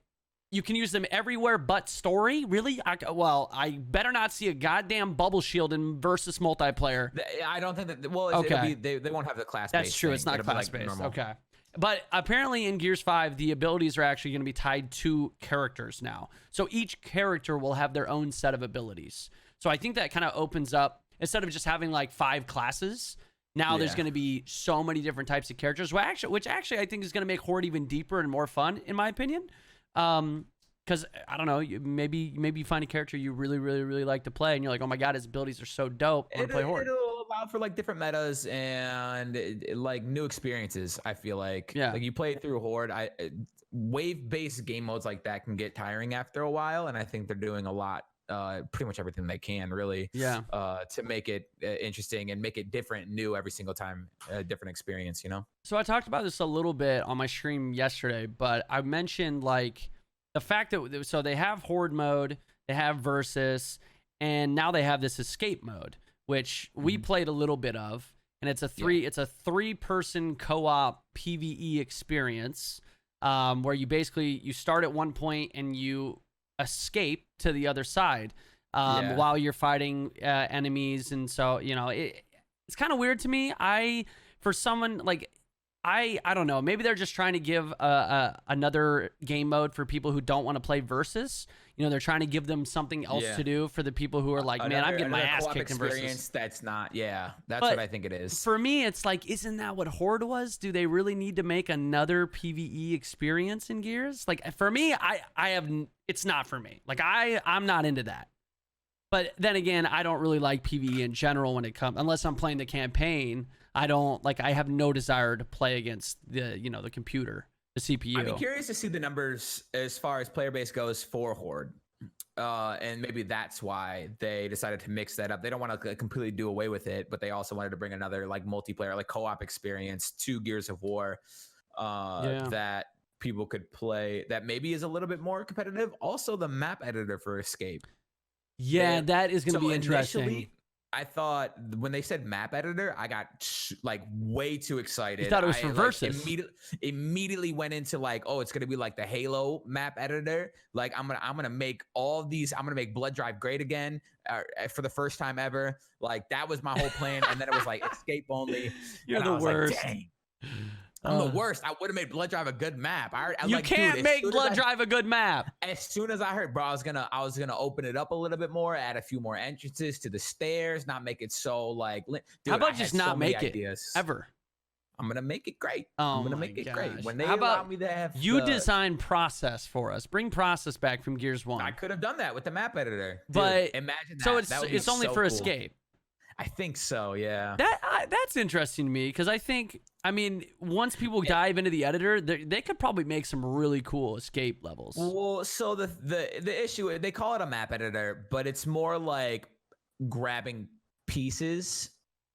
you can use them everywhere but story. Really? I better not see a goddamn bubble shield in Versus multiplayer. I don't think that. Well, okay. They won't have the class. That's true. Thing. It's not It'll class based. Okay. But apparently in Gears 5, the abilities are actually going to be tied to characters now. So each character will have their own set of abilities. So I think that kind of opens up, instead of just having 5 classes, now there's going to be so many different types of characters, which actually I think is going to make Horde even deeper and more fun, in my opinion. Because, I don't know, maybe you find a character you really, really, really like to play, and you're like, oh my god, his abilities are so dope, I want to play Horde. It'll allow for different metas and new experiences, I feel like. Yeah. You play through Horde, wave-based game modes like that can get tiring after a while, and I think they're doing a lot, pretty much everything they can, really, to make it interesting and make it different, new every single time, a different experience, So I talked about this a little bit on my stream yesterday, but I mentioned, the fact that, so they have Horde mode, they have Versus, and now they have this escape mode, which we played a little bit of, and it's a 3-person co-op PvE experience, where you start at one point and you escape to the other side while you're fighting enemies, and so it's kind of weird to me. For someone I don't know. Maybe they're just trying to give another game mode for people who don't want to play Versus. They're trying to give them something else to do for the people who are man, I'm getting my ass kicked in Versus. That's not, that's what I think it is. For me, it's isn't that what Horde was? Do they really need to make another PvE experience in Gears? For me, it's not for me. I'm not into that. But then again, I don't really like PvE in general when it comes, unless I'm playing the campaign. I don't like. I have no desire to play against the the computer, the CPU. I'd be curious to see the numbers as far as player base goes for Horde. And maybe that's why they decided to mix that up. They don't want to completely do away with it, but they also wanted to bring another like multiplayer, like co-op experience to Gears of War that people could play that maybe is a little bit more competitive. Also, the map editor for Escape. Yeah, that is going to be interesting. Initially, I thought when they said map editor, I got like way too excited. You thought it was for Versus. Immediately went into like, oh, it's gonna be like the Halo map editor. Like I'm gonna make all these. I'm gonna make Blood Drive great again for the first time ever. Like that was my whole plan. And then it was like Escape only. You're the worst. Like, dang. I'm the worst. I would have made Blood Drive a good map. You can't make Blood Drive a good map. As soon as I heard, bro, I was gonna open it up a little bit more, add a few more entrances to the stairs, not make it so like. Dude, how about just not make it ever? I'm gonna make it great. Oh, I'm gonna make it great. When they how about allow me to have design process for us? Bring process back from Gears 1. I could have done that with the map editor. Dude, but imagine that. So it's only for cool. Escape. I think so, yeah. That's interesting to me because I mean, once people dive into the editor, they could probably make some really cool Escape levels. Well, so the issue, they call it a map editor, but it's more like grabbing pieces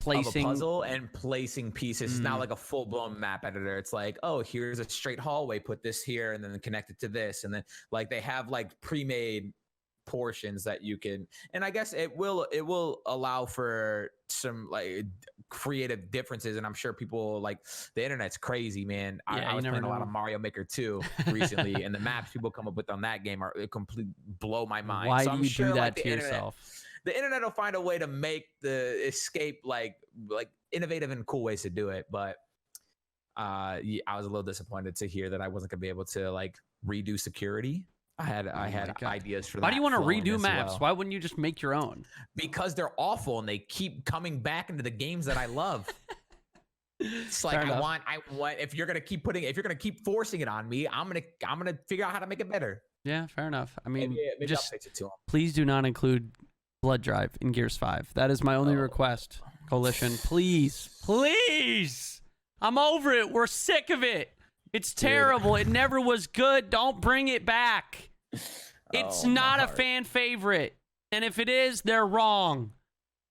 of a puzzle and placing pieces. It's not like a full-blown map editor. It's like, oh, here's a straight hallway, put this here and then connect it to this, and then like they have like pre-made portions that you can, and I guess it will allow for some like creative differences, and I'm sure people like the internet's crazy, man. I was playing a lot of Mario Maker 2 recently, and the maps people come up with on that game are completely blow my mind. Why do you do that to yourself? The internet will find a way to make the Escape like innovative and cool ways to do it, but I was a little disappointed to hear that I wasn't gonna be able to like redo security. I had ideas for that. Why do you want to redo maps? Why wouldn't you just make your own? Because they're awful and they keep coming back into the games that I love. It's like I want if you're gonna keep forcing it on me, I'm gonna figure out how to make it better. Yeah, fair enough. I mean, maybe just I'll fix it to 'em. Please do not include Blood Drive in Gears 5. That is my only request. Coalition, please. I'm over it. We're sick of it. It's terrible. It never was good. Don't bring it back. It's not a fan favorite. And if it is, they're wrong.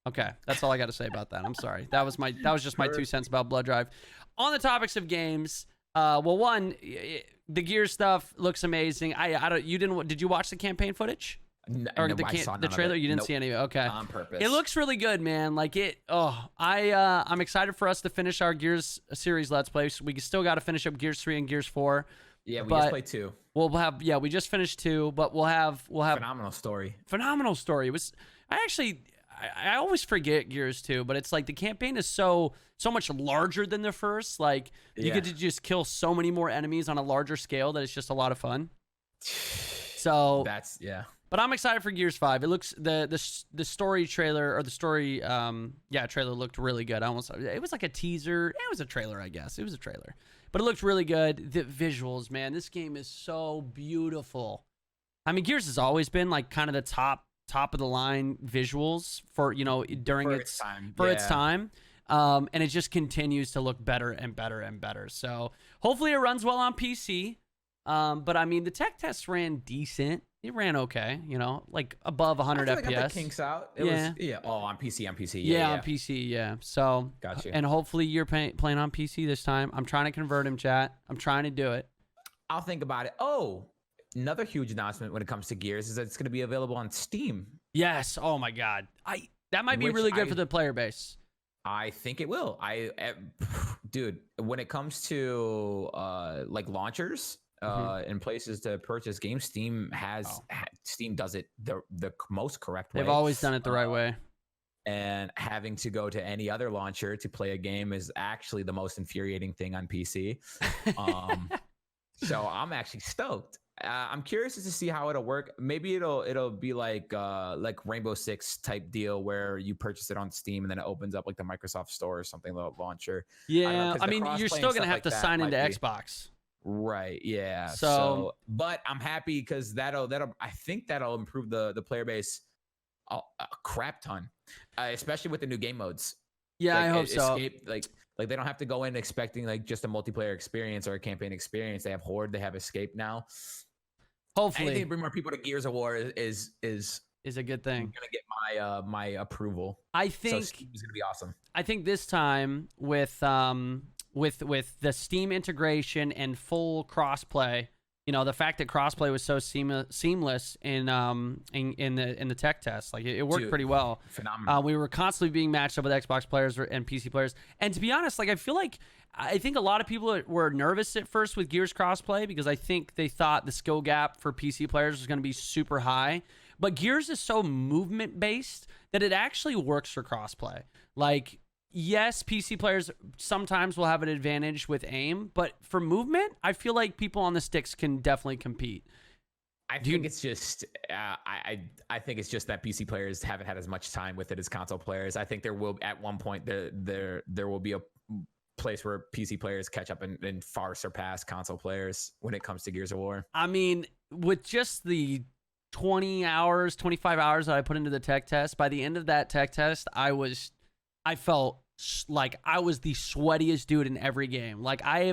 Okay, that's all I got to say about that. I'm sorry. That was just my 2 cents about Blood Drive. On the topics of games, well, one, the Gears stuff looks amazing. Did you watch the campaign footage? Or the trailer? You didn't see any of it. Okay. On purpose. It looks really good, man. Like it. I'm excited for us to finish our Gears series Let's Play. So we still got to finish up Gears 3 and Gears 4. Yeah, we just played 2. We just finished 2, but we'll have phenomenal story. Phenomenal story. It was I always forget Gears 2, but it's like the campaign is so much larger than the first. Like you get to just kill so many more enemies on a larger scale that it's just a lot of fun. So But I'm excited for Gears 5. It looks the story trailer or the story trailer looked really good. It was like a teaser. It was a trailer, I guess. It was a trailer. But it looked really good. The visuals, man. This game is so beautiful. I mean, Gears has always been like kind of the top of the line visuals for, during its time. And it just continues to look better and better and better. So hopefully it runs well on PC. But I mean, the tech tests ran decent. It ran okay, like above 100 FPS. Got the kinks out. It was on PC. On PC, yeah. So, gotcha. And hopefully you're playing on PC this time. I'm trying to convert him, chat. I'm trying to do it. I'll think about it. Oh, another huge announcement when it comes to Gears is that it's going to be available on Steam. Yes. Oh my God. That might be really good for the player base. I think it will. Dude, when it comes to like launchers. In places to purchase games, Steam does it the most correct way. They've always done it the right way. And having to go to any other launcher to play a game is actually the most infuriating thing on PC. So I'm actually stoked. I'm curious to see how it'll work. Maybe it'll be like Rainbow Six type deal where you purchase it on Steam and then it opens up like the Microsoft Store or something, the launcher. Yeah, I mean, you're still gonna have to sign into Xbox. Right. Yeah. So, but I'm happy because I think that'll improve the player base a crap ton, especially with the new game modes. Yeah, Like, I hope so. Escape, like they don't have to go in expecting like just a multiplayer experience or a campaign experience. They have Horde, they have Escape now. Hopefully, Anything to bring more people to Gears of War is a good thing. gonna get my approval. I So think Steam is gonna be awesome. I think this time with the Steam integration and full crossplay, the fact that crossplay was so seamless in the tech test, like it worked pretty well. Phenomenal. We were constantly being matched up with Xbox players and PC players. And to be honest, like I think a lot of people were nervous at first with Gears crossplay because I think they thought the skill gap for PC players was going to be super high. But Gears is so movement based that it actually works for crossplay. Like, yes, PC players sometimes will have an advantage with aim, but for movement, I feel like people on the sticks can definitely compete. I think it's just I think it's just that PC players haven't had as much time with it as console players. I think there will at one point there will be a place where PC players catch up and far surpass console players when it comes to Gears of War. I mean, with just the 20 hours, 25 hours that I put into the tech test, by the end of that tech test, I felt like I was the sweatiest dude in every game. Like I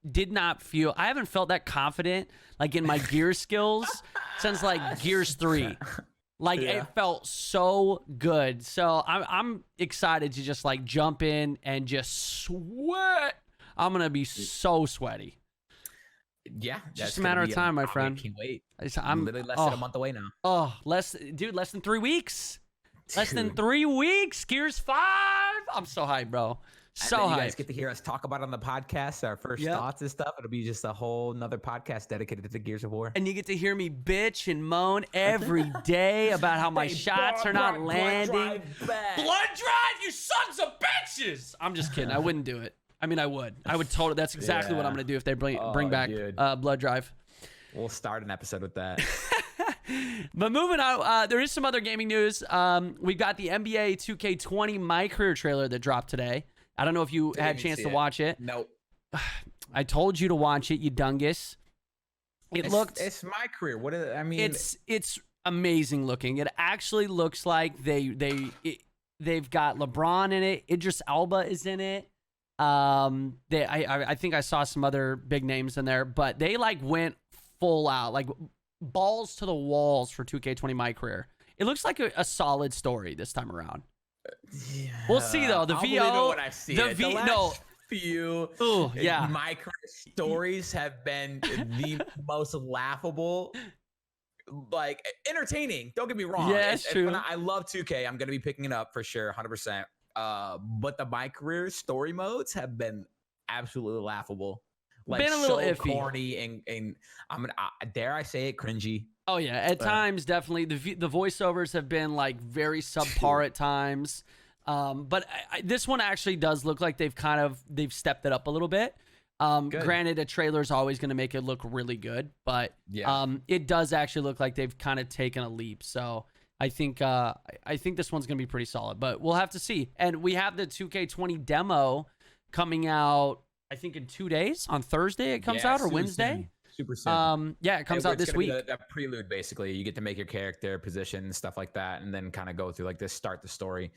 haven't felt that confident like in my gear skills since like Gears 3. Like it felt so good. So I'm excited to just like jump in and just sweat. I'm going to be so sweaty. Yeah, just a matter of time, my friend. I can't wait. I'm literally less than a month away now. Oh, less than 3 weeks. Less than 3 weeks. Gears 5. I'm so hyped, bro. So hyped. You guys get to hear us talk about it on the podcast, our first thoughts and stuff. It'll be just a whole nother podcast dedicated to the Gears of War. And you get to hear me bitch and moan every day about how my shots are not landing. Blood drive, you sons of bitches. I'm just kidding. I wouldn't do it. I mean, I would totally. That's exactly what I'm going to do if they bring back Blood Drive. We'll start an episode with that. But moving on, there is some other gaming news. We got the NBA 2K20 My Career trailer that dropped today. I don't know if you had a chance to watch it. Nope. I told you to watch it, you dungus. It's My Career. What is it? I mean, it's amazing looking. It actually looks like they've got LeBron in it. Idris Elba is in it. I think I saw some other big names in there, but they like went full out, like balls to the walls for 2K20 My Career. It looks like a solid story this time around. Yeah, we'll see though. The VO, when I see it. The last few My Career stories have been the most laughable, like entertaining. Don't get me wrong. Yeah, it's true. I love 2K. I'm gonna be picking it up for sure, 100%. But the My Career story modes have been absolutely laughable. Like been a little so iffy, corny, and I'm gonna dare I say it, cringy. Oh yeah, at times definitely the voiceovers have been like very subpar at times. But this one actually does look like they've stepped it up a little bit. Granted, a trailer is always going to make it look really good, but it does actually look like they've kind of taken a leap. So I think this one's going to be pretty solid, but we'll have to see. And we have the 2K20 demo coming out, I think in 2 days. On Thursday it comes out, or Wednesday. Soon. Super soon. It comes out this week. A prelude, basically. You get to make your character, position, stuff like that, and then kind of go through like this, start the story,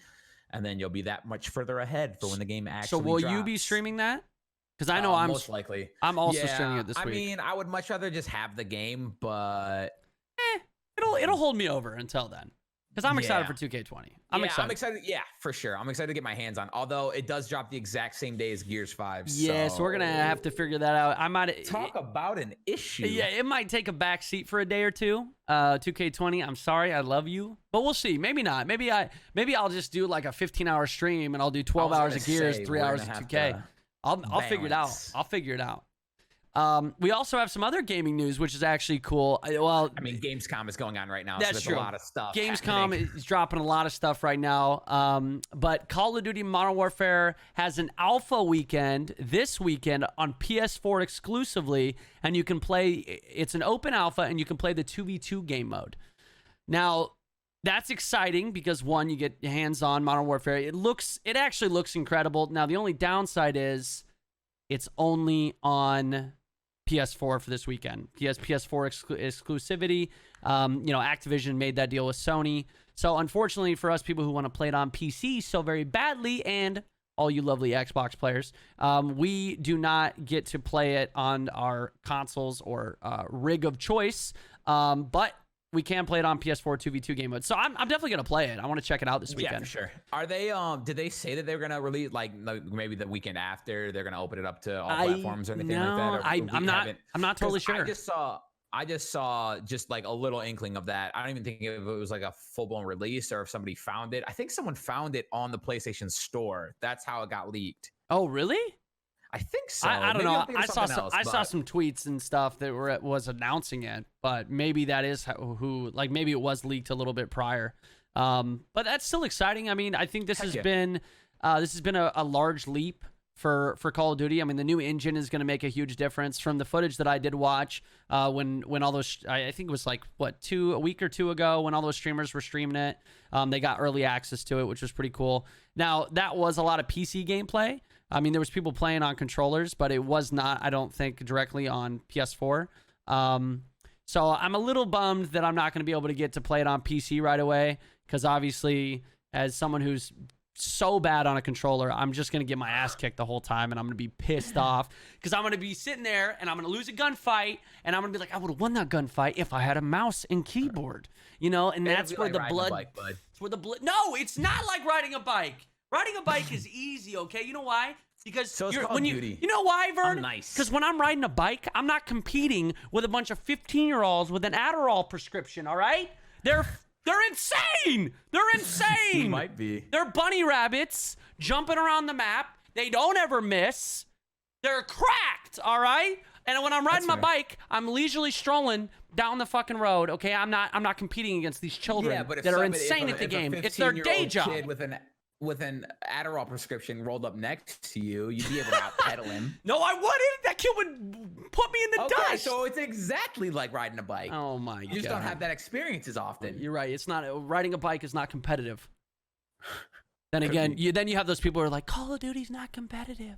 and then you'll be that much further ahead for when the game actually. So will you be streaming that? Because I know I'm most likely. I'm also streaming it this week. I mean, I would much rather just have the game, but it'll hold me over until then. Because I'm excited for 2K20. I'm excited. Yeah, for sure. I'm excited to get my hands on. Although it does drop the exact same day as Gears 5. Yeah, so we're gonna have to figure that out. I might talk about an issue. Yeah, it might take a back seat for a day or two. 2K20. I'm sorry, I love you, but we'll see. Maybe not. Maybe I'll just do like a 15-hour stream and I'll do 12 hours of Gears, 3 hours of 2K. I'll figure it out. I'll figure it out. We also have some other gaming news, which is actually cool. Well, I mean, Gamescom is going on right now. That's so there's true. A lot of stuff. Gamescom is dropping a lot of stuff right now. But Call of Duty Modern Warfare has an alpha weekend this weekend on PS4 exclusively, and you can play. It's an open alpha, and you can play the 2v2 game mode. Now, that's exciting because one, you get hands-on Modern Warfare. It actually looks incredible. Now, the only downside is it's only on PS4 for this weekend. PS4 exclusivity. Activision made that deal with Sony. So unfortunately for us people who want to play it on PC so very badly, and all you lovely Xbox players, we do not get to play it on our consoles or rig of choice, but we can play it on PS4 2v2 game mode. So I'm definitely going to play it. I want to check it out this weekend. Yeah, for sure. Are they, did they say that they were going to release, like, maybe the weekend after, they're going to open it up to all platforms or anything like that? I'm not totally sure. I just saw like a little inkling of that. I don't even think if it was like a full-blown release or if somebody found it. I think someone found it on the PlayStation Store. That's how it got leaked. Oh, really? I think so. I don't know. I saw some tweets and stuff that was announcing it, but maybe that is who like maybe it was leaked a little bit prior. But that's still exciting. I mean, I think this has been a large leap for Call of Duty. I mean, the new engine is going to make a huge difference. From the footage that I did watch, when all those, I think it was like a week or two ago, when all those streamers were streaming it, they got early access to it, which was pretty cool. Now that was a lot of PC gameplay. I mean, there was people playing on controllers, but it was not, I don't think, directly on PS4. So I'm a little bummed that I'm not going to be able to get to play it on PC right away, because obviously, as someone who's so bad on a controller, I'm just going to get my ass kicked the whole time, and I'm going to be pissed off, because I'm going to be sitting there, and I'm going to lose a gunfight, and I'm going to be like, I would have won that gunfight if I had a mouse and keyboard, you know, and that's where the blood... It's where the blood... No, it's not like riding a bike. Riding a bike is easy, okay? You know why? Because you know why, Vern? Because when I'm riding a bike, I'm not competing with a bunch of 15-year-olds with an Adderall prescription, all right? They're insane! They're insane! You might be. They're bunny rabbits jumping around the map. They don't ever miss. They're cracked, all right? And when I'm riding my bike, I'm leisurely strolling down the fucking road, okay? I'm not competing against these children that are insane at the game. It's their day job. Kid with an Adderall prescription rolled up next to you, you'd be able to out-pedal him. No, I wouldn't. That kid would put me in the dust. So it's exactly like riding a bike. Oh my God. You just don't have that experience as often. You're right. It's not, riding a bike is not competitive. Then again, you have those people who are like, Call of Duty's not competitive.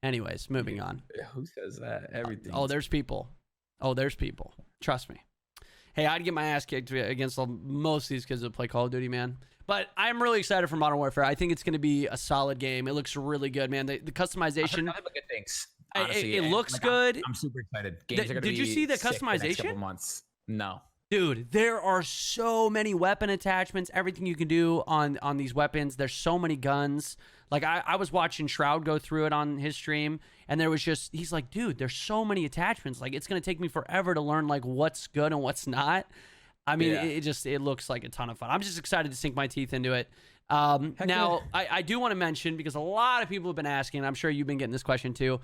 Anyways, moving on. Who says that? Everything. There's people. Trust me. Hey, I'd get my ass kicked against most of these kids that play Call of Duty, man. But I'm really excited for Modern Warfare. I think it's going to be a solid game. It looks really good, man. The customization. I've heard good things. Honestly, it looks good. I'm super excited. Games are going to be Did you see the customization? The next couple months. No. Dude, there are so many weapon attachments, everything you can do on these weapons. There's so many guns. Like, I was watching Shroud go through it on his stream, and there was just, he's like, dude, there's so many attachments. Like, it's going to take me forever to learn, like, what's good and what's not. I mean, it looks like a ton of fun. I'm just excited to sink my teeth into it. Now, I do want to mention, because a lot of people have been asking, and I'm sure you've been getting this question too,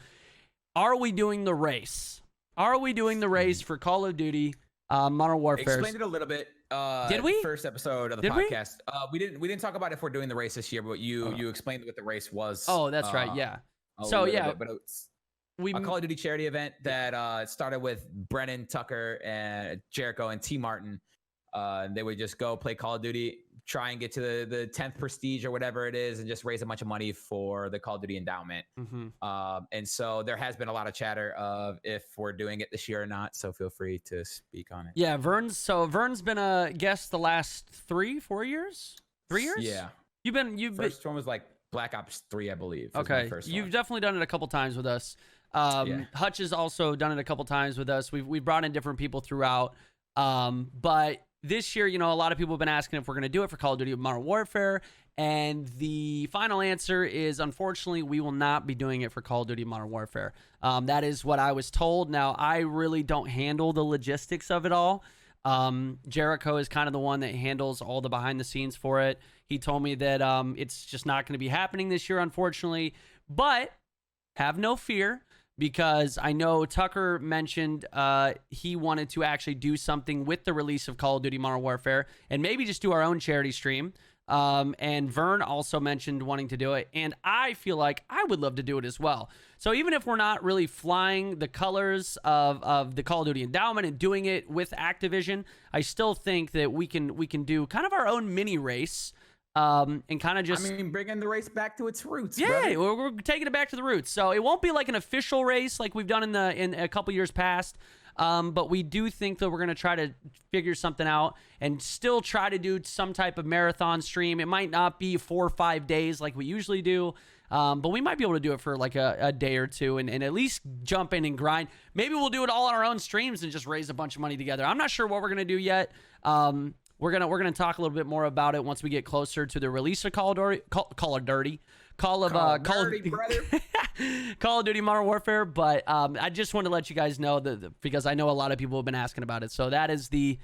are we doing the race? Are we doing the race for Call of Duty Modern Warfare? Explained it a little bit. Did we? First episode of the podcast. We didn't talk about if we're doing the race this year, but you explained what the race was. Oh, that's right. Yeah. So yeah, but it's a Call of Duty charity event that started with Brennan, Tucker, and Jericho and T. Martin. They would just go play Call of Duty, try and get to the 10th prestige or whatever it is, and just raise a bunch of money for the Call of Duty endowment. Mm-hmm. And so there has been a lot of chatter of if we're doing it this year or not. So feel free to speak on it. Yeah, Vern's been a guest the last 3-4 years. 3 years? Yeah. First one was like Black Ops 3, I believe. Okay. You've definitely done it a couple times with us. Hutch has also done it a couple times with us. We've brought in different people throughout. But this year, a lot of people have been asking if we're going to do it for Call of Duty Modern Warfare, and the final answer is, unfortunately, we will not be doing it for Call of Duty Modern Warfare. That is what I was told. Now, I really don't handle the logistics of it all. Jericho is kind of the one that handles all the behind the scenes for it. He told me that it's just not going to be happening this year, unfortunately, but have no fear. Because I know Tucker mentioned he wanted to actually do something with the release of Call of Duty Modern Warfare and maybe just do our own charity stream. And Vern also mentioned wanting to do it. And I feel like I would love to do it as well. So even if we're not really flying the colors of the Call of Duty endowment and doing it with Activision, I still think that we can do kind of our own mini race. And kind of just... bringing the race back to its roots. Yeah, we're taking it back to the roots. So it won't be like an official race like we've done in a couple years past. But we do think that we're going to try to figure something out and still try to do some type of marathon stream. It might not be 4 or 5 days like we usually do, but we might be able to do it for like a day or two and at least jump in and grind. Maybe we'll do it all on our own streams and just raise a bunch of money together. I'm not sure what we're going to do yet. We're gonna talk a little bit more about it once we get closer to the release of Call of Duty Modern Warfare. But I just want to let you guys know that because I know a lot of people have been asking about it. So that is the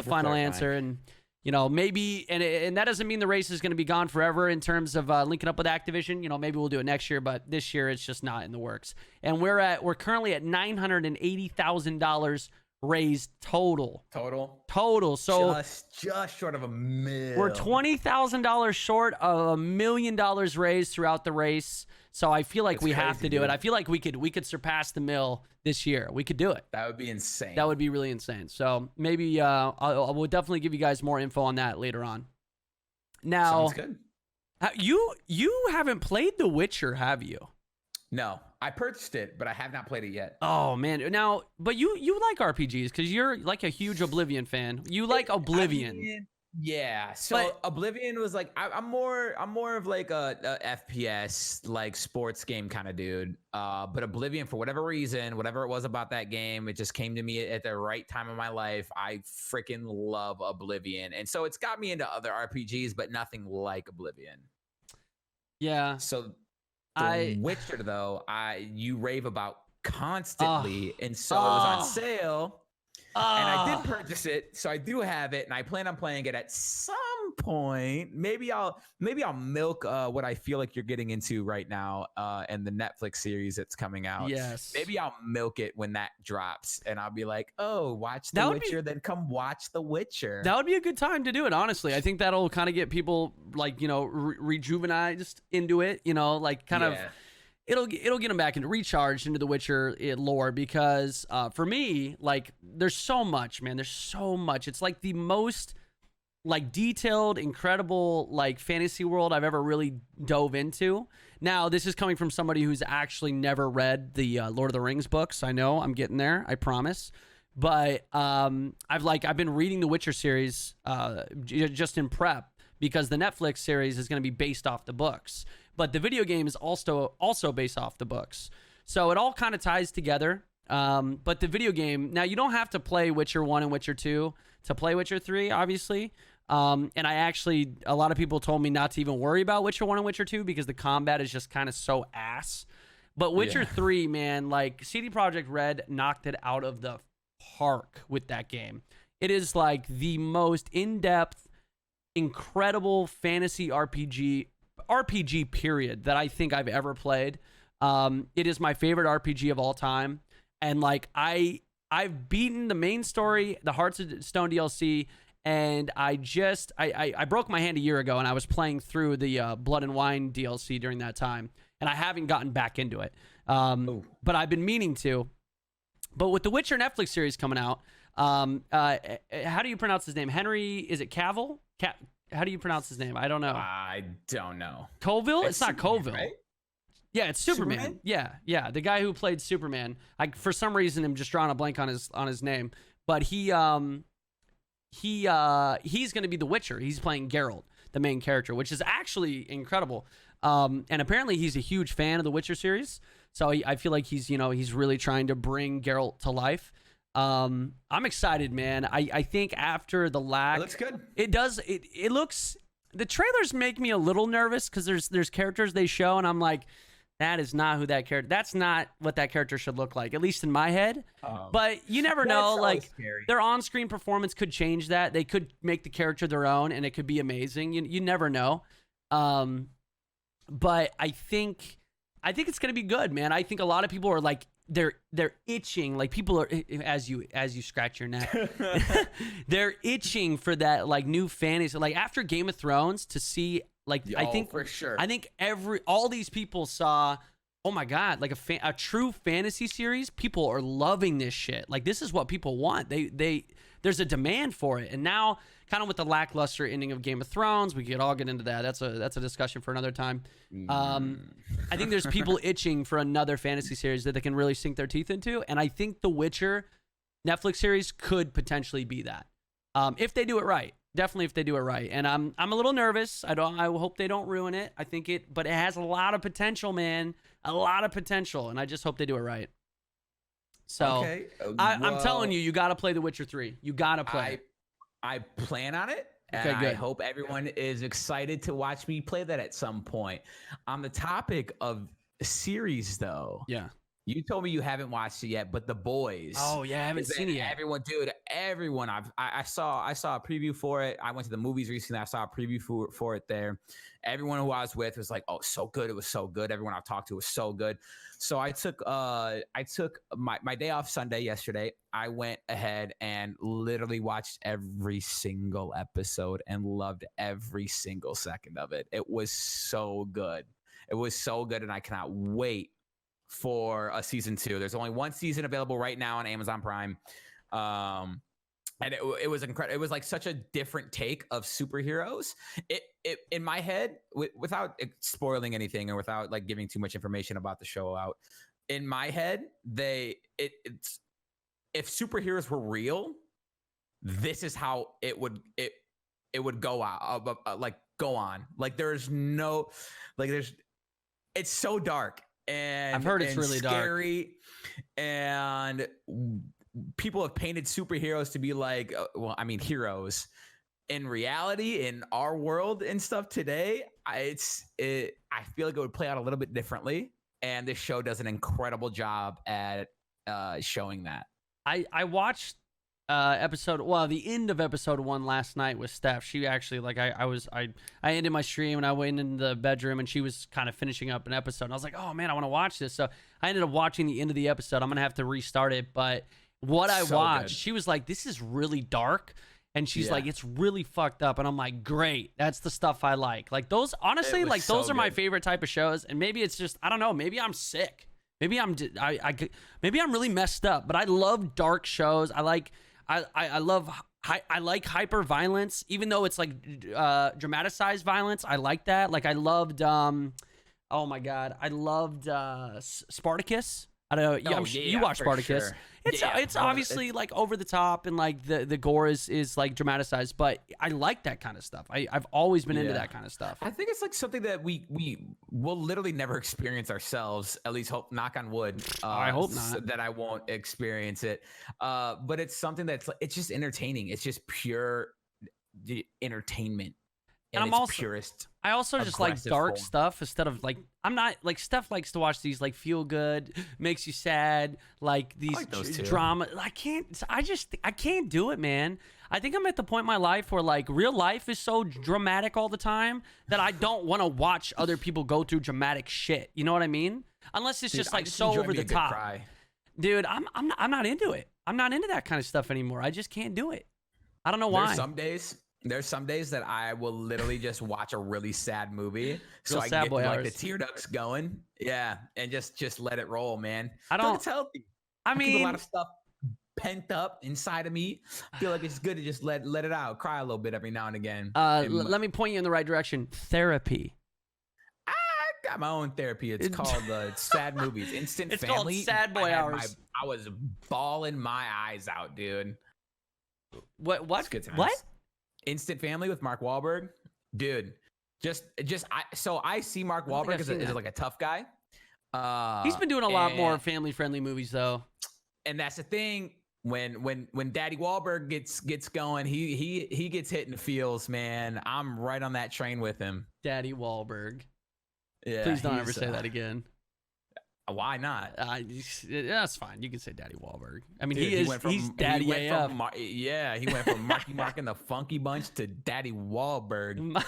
final answer, and maybe and that doesn't mean the race is going to be gone forever in terms of linking up with Activision. Maybe we'll do it next year, but this year it's just not in the works. And we're currently at $980,000 raised total. So just short of $1 million. We're $20,000 short of $1 million raised throughout the race. So I feel like we have to do it. I feel like we could surpass the mill this year. We could do it. That would be insane. That would be really insane. So maybe I will definitely give you guys more info on that later on. Now, sounds good. You haven't played The Witcher, have you? No, I purchased it, but I have not played it yet. Oh man, now, but you like RPGs because you're like a huge Oblivion fan. You like Oblivion. Yeah. So Oblivion was like I'm more of like a FPS like sports game kind of dude. But Oblivion, for whatever reason, whatever it was about that game, it just came to me at the right time of my life. I freaking love Oblivion, and so it's got me into other RPGs, but nothing like Oblivion. Yeah. So. The Witcher, though, you rave about constantly, and so it was on sale, and I did purchase it, so I do have it, and I plan on playing it at some point. Maybe I'll milk what I feel like you're getting into right now, and the Netflix series that's coming out. Yes, maybe I'll milk it when that drops, and I'll be like, oh, watch The Witcher, then come watch The Witcher. That would be a good time to do it. Honestly, I think that'll kind of get people like rejuvenized into it. Like kind of. It'll get them back into recharged into the Witcher lore because for me, like, there's so much, man. There's so much. It's like the most like detailed, incredible like fantasy world I've ever really dove into. Now, this is coming from somebody who's actually never read the Lord of the Rings books. I know I'm getting there. I promise. But I've been reading the Witcher series just in prep because the Netflix series is going to be based off the books. But the video game is also based off the books. So it all kind of ties together. But the video game, now you don't have to play Witcher 1 and Witcher 2 to play Witcher 3, obviously. And a lot of people told me not to even worry about Witcher 1 and Witcher 2 because the combat is just kind of so ass. But Witcher 3, man, like CD Projekt Red knocked it out of the park with that game. It is like the most in-depth, incredible fantasy RPG period that I think I've ever played. It is my favorite RPG of all time. And like I've beaten the main story, the Hearts of Stone DLC, and I broke my hand a year ago and I was playing through the Blood and Wine DLC during that time. And I haven't gotten back into it. But I've been meaning to. But with the Witcher Netflix series coming out, how do you pronounce his name? Henry, is it Cavill? How do you pronounce his name? I don't know. I don't know. Colville? It's not Superman, Colville. right? Yeah, it's Superman. Yeah. The guy who played Superman. I for some reason am just drawing a blank on his name. But he's gonna be the Witcher. He's playing Geralt, the main character, which is actually incredible. And apparently he's a huge fan of the Witcher series. So I feel like he's really trying to bring Geralt to life. I'm excited, man. I think after the lack, It looks good. It does. It looks. The trailers make me a little nervous because there's characters they show, and I'm like, that is not who that character. That's not what that character should look like, at least in my head. But you never know. Like their on-screen performance could change that. They could make the character their own, and it could be amazing. You never know. But I think it's gonna be good, man. I think a lot of people are like. They're itching, like people are as you scratch your neck. They're itching for that like new fantasy, like after Game of Thrones to see like I think for sure. I think all these people saw, oh my god, like a true fantasy series. People are loving this shit. Like this is what people want. There's a demand for it, and now kind of with the lackluster ending of Game of Thrones, we could all get into that. That's a discussion for another time. I think there's people itching for another fantasy series that they can really sink their teeth into, and I think The Witcher Netflix series could potentially be that. If they do it right. Definitely if they do it right. And I'm a little nervous. I hope they don't ruin it. But it has a lot of potential, man. A lot of potential. And I just hope they do it right. So okay. I'm telling you, you got to play The Witcher 3. You got to play it. I plan on it. And Okay, good. I hope everyone is excited to watch me play that at some point. On the topic of series, though. Yeah. You told me you haven't watched it yet, but The Boys. Oh yeah, I haven't seen it yet. Everyone. I saw a preview for it. I went to the movies recently. I saw a preview for it there. Everyone who I was with was like, "Oh, so good! It was so good." Everyone I've talked to was so good. So I took my day off Sunday yesterday. I went ahead and literally watched every single episode and loved every single second of it. It was so good. It was so good, and I cannot wait for a season 2. There's only one season available right now on Amazon Prime. And it was incredible. It was like such a different take of superheroes. It in my head, without spoiling anything or without like giving too much information about the show out, in my head, it's if superheroes were real, this is how it would go out, go on. Like there's no, like it's so dark. And I've heard it's really scary, and people have painted superheroes to be like, heroes. In reality, in our world and stuff today, I feel like it would play out a little bit differently, and this show does an incredible job at showing that. I watched the end of episode 1 last night with Steph. She actually I ended my stream and I went in the bedroom and she was kind of finishing up an episode and I was like, oh man, I want to watch this. So I ended up watching the end of the episode. I'm gonna have to restart it, but what I watched, she was like, this is really dark, and she's like, it's really fucked up, and I'm like, great, that's the stuff I like those, honestly, like those are my favorite type of shows. And maybe it's just, I don't know, maybe I'm sick, maybe maybe I'm really messed up, but I love dark shows. I like hyper violence, even though it's like dramatized violence. I like that. Like I loved oh my god, I loved Spartacus. I don't know. You watch Spartacus. Sure. It's obviously like over the top and like the gore is like dramatized, but I like that kind of stuff. I've always been into that kind of stuff. I think it's like something that we will literally never experience ourselves. At least hope, knock on wood. I hope not. That I won't experience it. But it's something that's it's just entertaining. It's just pure entertainment. And I'm also purest. I also just like dark stuff instead of like, I'm not like, Steph likes to watch these like feel good, makes you sad, like these like drama. I can't do it, man. I think I'm at the point in my life where like real life is so dramatic all the time that I don't want to watch other people go through dramatic shit. You know what I mean? Unless it's just like so over the top. Dude, I'm not into it. I'm not into that kind of stuff anymore. I just can't do it. I don't know why. There's some days that I will literally just watch a really sad movie, so I get like the tear ducts going, and just let it roll, man. I don't. It's healthy. I mean, a lot of stuff pent up inside of me. I feel like it's good to just let it out, cry a little bit every now and again. Let me point you in the right direction. Therapy. I got my own therapy. It's called Sad Movies. Instant it's Family. It's called Sad Boy Hours. I was bawling my eyes out, dude. What? What? Instant Family with Mark Wahlberg, dude. I see Mark Wahlberg as like a tough guy. He's been doing a lot more family-friendly movies though. And that's the thing. When Daddy Wahlberg gets going, he gets hit in the feels, man. I'm right on that train with him. Daddy Wahlberg. Yeah. Please don't ever say that again. Why not? That's fine. You can say Daddy Wahlberg. I mean, dude, he's Daddy AF. He went from Marky Mark and the Funky Bunch to Daddy Wahlberg.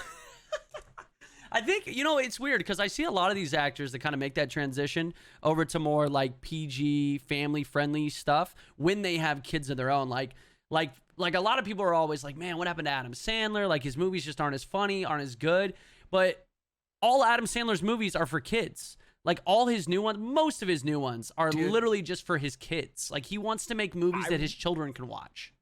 I think, it's weird because I see a lot of these actors that kind of make that transition over to more like PG, family-friendly stuff when they have kids of their own. Like a lot of people are always like, man, what happened to Adam Sandler? Like his movies just aren't as funny, aren't as good. But all Adam Sandler's movies are for kids. Like all his new ones, most of his new ones are literally just for his kids. Like he wants to make movies that his children can watch.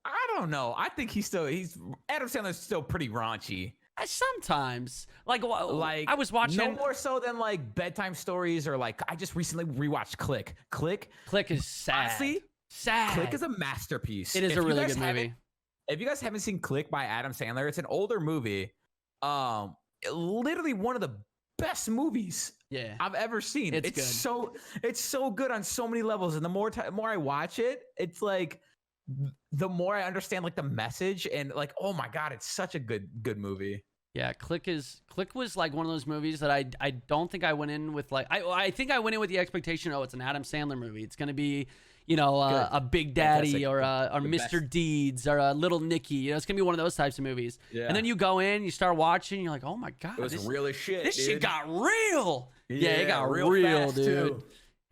I don't know. I think Adam Sandler's still pretty raunchy. Sometimes, like I was watching. No more so than like bedtime stories or like I just recently rewatched Click. Click is sad. Honestly, Sad. Click is a masterpiece. It is If a you really guys good movie. If you guys haven't seen Click by Adam Sandler, it's an older movie. Literally one of the best movies Yeah. I've ever seen. It's good. It's so good on so many levels, and the more I watch it, it's like the more I understand like the message, and like, oh my god, it's such a good movie. Yeah, Click was like one of those movies that I don't think I went in with like I think I went in with the expectation, oh, it's an Adam Sandler movie. It's gonna be, you know, a Big Daddy or Mr. best. Deeds or a Little Nicky. You know, it's gonna be one of those types of movies. Yeah. And then you go in, you start watching, you're like, oh my god, It was real as shit. this dude. shit got real. Yeah, it got real, fast, dude. too.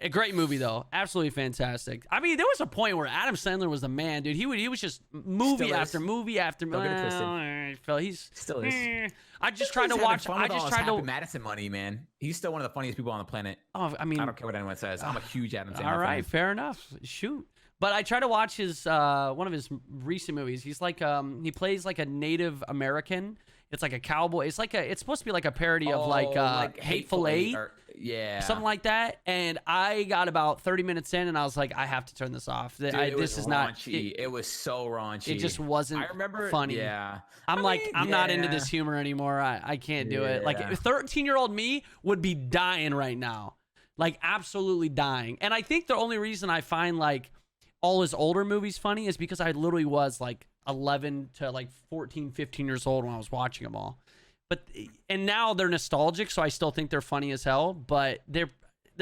A great movie though, absolutely fantastic. I mean, there was a point where Adam Sandler was the man, dude. He was just movie Still after is. movie after Don't get it twisted. movie. Phil, he's Still is. I just tried to watch. I just tried to. Madison money, man. He's still one of the funniest people on the planet. Oh, I mean, I don't care what anyone says. I'm a huge Adam Sandler all right, fan. fair enough. Shoot. But I try to watch his one of his recent movies. He's like he plays like a Native American. It's like a cowboy. It's supposed to be like a parody of like Hateful Eight. Yeah. Something like that. And I got about 30 minutes in and I was like, I have to turn this off. Dude, This is not raunchy. It was so raunchy. It just wasn't I remember, funny. Yeah. I'm not into this humor anymore. I can't do it. Like 13-year-old me would be dying right now. Like absolutely dying. And I think the only reason I find like all his older movies funny is because I literally was like 11 to like 14, 15 years old when I was watching them all. And now they're nostalgic, so I still think they're funny as hell, but they're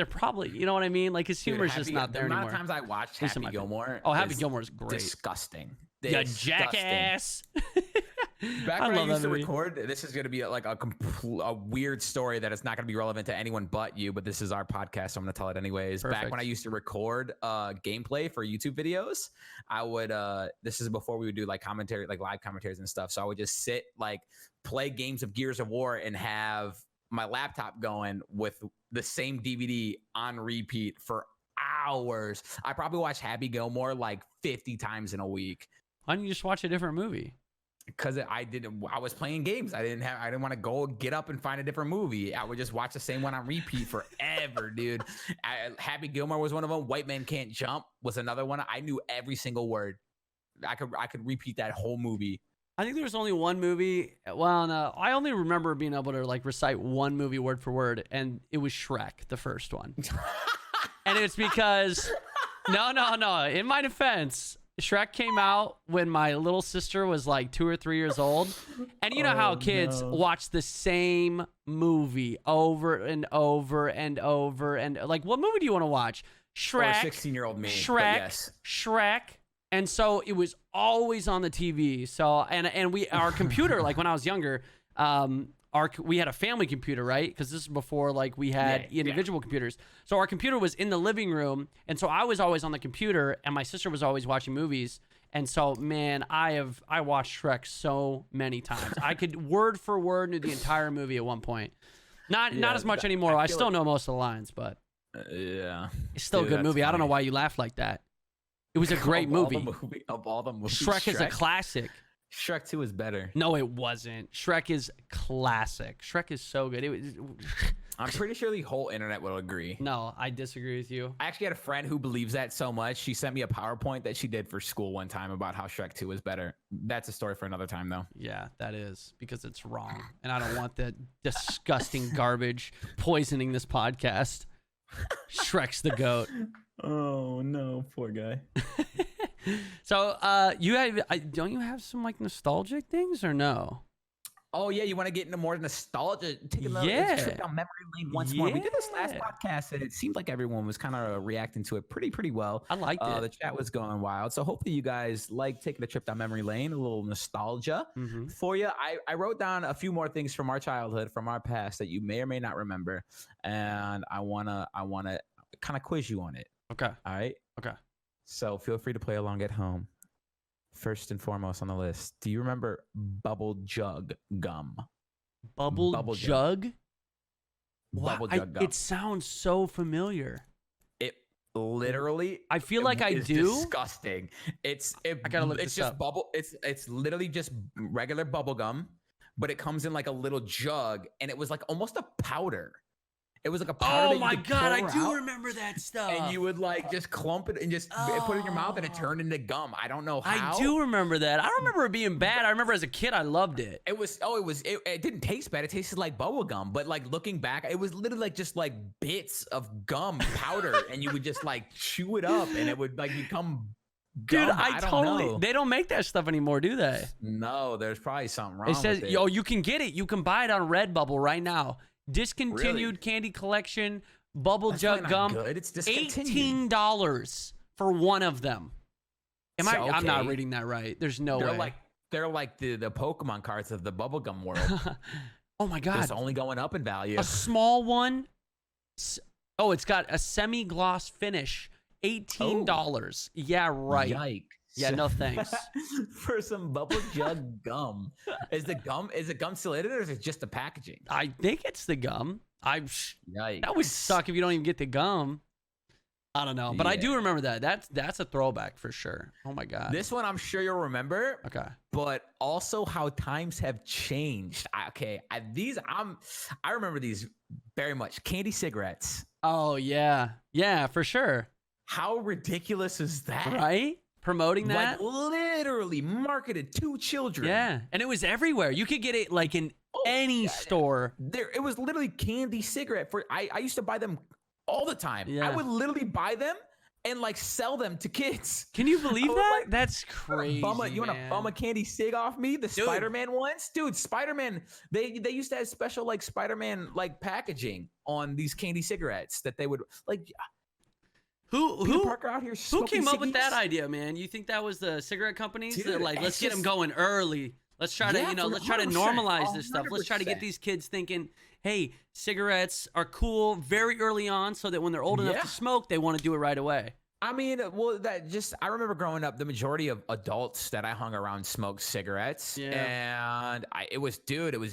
probably, you know what I mean? Like his humor is just not there anymore. The amount of times I watched Happy Gilmore. Oh, Happy Gilmore is great. Disgusting. Yeah, jackass. Back I when I love used that to movie. record, this is going to be like a weird story that is not going to be relevant to anyone but you, but this is our podcast, so I'm going to tell it anyways. Perfect. Back when I used to record gameplay for YouTube videos, I would, this is before we would do like commentary, like live commentaries and stuff. So I would just sit, like play games of Gears of War and have my laptop going with the same DVD on repeat for hours. I probably watched Happy Gilmore like 50 times in a week. Why don't you just watch a different movie? Because I was playing games. I didn't want to go get up and find a different movie. I would just watch the same one on repeat forever, dude. Happy Gilmore was one of them. White Man Can't Jump was another one. I knew every single word. I could repeat that whole movie. I think there was only one movie. Well, no, I only remember being able to like recite one movie word for word, and it was Shrek, the first one. And it's because, no. In my defense, Shrek came out when my little sister was like 2 or 3 years old. And you know how kids watch the same movie over and over and over. And like, what movie do you want to watch? Shrek. Or 16-year-old me. Shrek. And so it was always on the TV. So, and our computer, like when I was younger, we had a family computer, right? Because this is before like we had individual computers. So our computer was in the living room, and so I was always on the computer, and my sister was always watching movies. And so, man, I watched Shrek so many times. I could word for word knew the entire movie at one point. Not as much anymore. I still know most of the lines, but yeah, it's still a good movie. I don't know why you laughed like that. It was a great movie. Of all the movies, Shrek is a classic. Shrek 2 is better. No, it wasn't. Shrek is classic. Shrek is so good. I'm pretty sure the whole internet will agree. No, I disagree with you. I actually had a friend who believes that so much. She sent me a PowerPoint that she did for school one time about how Shrek 2 is better. That's a story for another time, though. Yeah, that is, because it's wrong. And I don't want that disgusting garbage poisoning this podcast. Shrek's the GOAT. Oh, no. Poor guy. So, don't you have some like nostalgic things or no? Oh yeah, you want to get into more nostalgia? Take a trip down memory lane once more. We did this last podcast, and it seemed like everyone was kind of reacting to it pretty well. I liked it. The chat was going wild, so hopefully you guys like taking a trip down memory lane, a little nostalgia for you. I wrote down a few more things from our childhood, from our past that you may or may not remember, and I wanna kind of quiz you on it. Okay. All right. Okay. So feel free to play along at home. First and foremost on the list, do you remember bubble jug gum? Bubble jug? Bubble jug gum. It sounds so familiar. It literally. I feel like I do. Disgusting. I gotta look it's this just up. bubble. It's literally just regular bubble gum, but it comes in like a little jug, and it was like almost a powder. It was like a powder. Oh my god, I do out, remember that stuff. and you would like just clump it and just put it in your mouth, and it turned into gum. I don't know how. I do remember that. I don't remember it being bad. I remember as a kid, I loved it. It didn't taste bad. It tasted like bubble gum, but like looking back, it was literally like just like bits of gum powder, and you would just like chew it up, and it would like become gum. Dude, I don't totally. know. They don't make that stuff anymore, do they? No, there's probably something wrong. It says, with it. yo, you can get it. You can buy it on Redbubble right now. Discontinued Really? candy collection, bubble That's jug probably gum. not good. It's discontinued. $18 for one of them. I'm not okay. reading that right. There's no way. They're like the Pokemon cards of the bubblegum world. Oh my god. It's only going up in value. A small one. Oh, it's got a semi-gloss finish. $18. Yeah, right. Yikes. Yeah, no thanks. For some bubble jug gum. Is the gum still in it, or is it just the packaging? I think it's the gum. Yikes. That would suck if you don't even get the gum. I don't know, but I do remember that. That's a throwback for sure. Oh my god. This one I'm sure you'll remember. Okay. But also how times have changed. I remember these very much. Candy cigarettes. Oh yeah, yeah, for sure. How ridiculous is that? Right? Promoting that. Like literally marketed to children. Yeah, and it was everywhere. You could get it like in any store. It was literally candy cigarette. I used to buy them all the time. Yeah. I would literally buy them and like sell them to kids. Can you believe that? Like, That's crazy. You want to bum a candy cig off me? The Dude. Spider-Man ones? Dude, Spider-Man, they used to have special like Spider-Man like packaging on these candy cigarettes that they would like. Who Parker out here who came up ciggies? with that idea, man? You think that was the cigarette companies? Dude, that like, let's it's get them just- going early. Let's try to, let's try to 100%, normalize this stuff. Let's try to get 100%. these kids thinking, hey, cigarettes are cool very early on so that when they're old enough Yeah. to smoke, they want to do it right away. I mean, well, I remember growing up, the majority of adults that I hung around smoked cigarettes. Yeah. And it was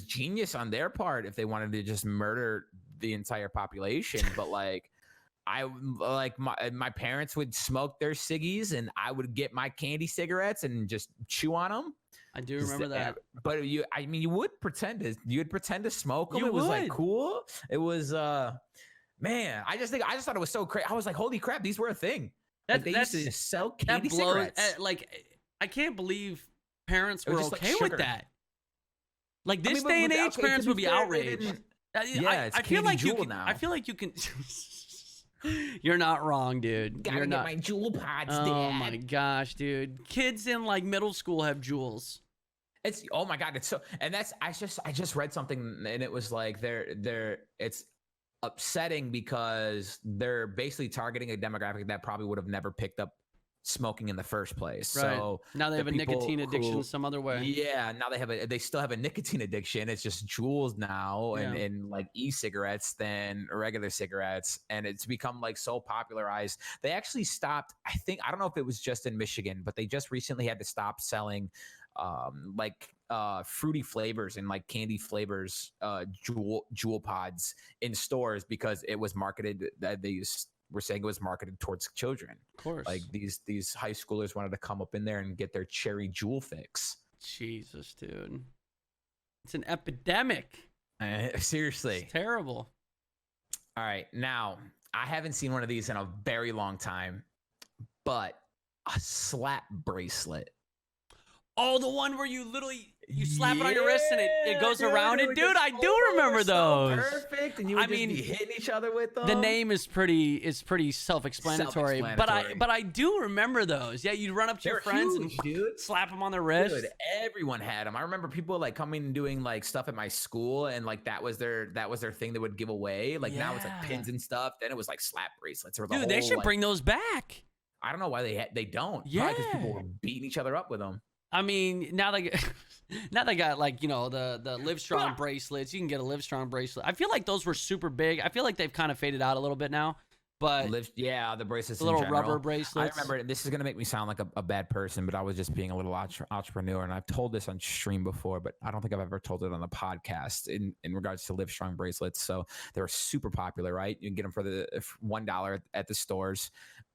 genius on their part if they wanted to just murder the entire population. But like, my parents would smoke their ciggies and I would get my candy cigarettes and just chew on them. I do remember that. But you would pretend to smoke them. You It was like would. cool. It was, man, I just thought it was so crazy. I was like, holy crap, these were a thing. Like, they used to just sell candy that blows. cigarettes. I can't believe parents It was were just like okay with sugar. that. Like this but day and age, okay, parents to would be be fair, they outraged. didn't- I it's feel like Candy you Jewel can. now. I feel like you can. You're not wrong, dude. Gotta You're get not. my jewel pods, Oh Dad. my gosh, dude! Kids in like middle school have jewels. It's oh my god, it's so and that's I just read something and it was like it's upsetting because they're basically targeting a demographic that probably would have never picked up smoking in the first place. Right. So Now they have a the people nicotine addiction who- some other way. Yeah, now they still have a nicotine addiction. It's just jewels now and like e-cigarettes than regular cigarettes. And it's become like so popularized. They actually stopped, I don't know if it was just in Michigan, but they just recently had to stop selling fruity flavors and like candy flavors, jewel pods in stores because it was marketed that were saying it was marketed towards children. Of course. Like these high schoolers wanted to come up in there and get their cherry jewel fix. Jesus, dude. It's an epidemic. Seriously. It's terrible. All right. Now, I haven't seen one of these in a very long time, but a slap bracelet. Oh, the one where you literally slap it on your wrist and it goes around it. would Dude, just I do fold remember over so those. perfect, and you would be hitting each other with them. The name is pretty self-explanatory, but I do remember those. Yeah, you'd run up to your friends and slap them on their wrist. Dude, everyone had them. I remember people like coming and doing like stuff at my school, and like that was their thing they would give away. Like now it's like pins and stuff. Then it was like slap bracelets. Or Dude, they should bring those back. I don't know why they don't. Yeah, because people were beating each other up with them. I mean, now they got like, the Livestrong bracelets. You can get a Livestrong bracelet. I feel like those were super big. I feel like they've kind of faded out a little bit now. But the bracelets, the little in general. rubber bracelets. I remember this is gonna make me sound like a bad person, but I was just being a little entrepreneur, and I've told this on stream before, but I don't think I've ever told it on the podcast in regards to Livestrong bracelets. So they were super popular, right? You can get them for the $1 at the stores.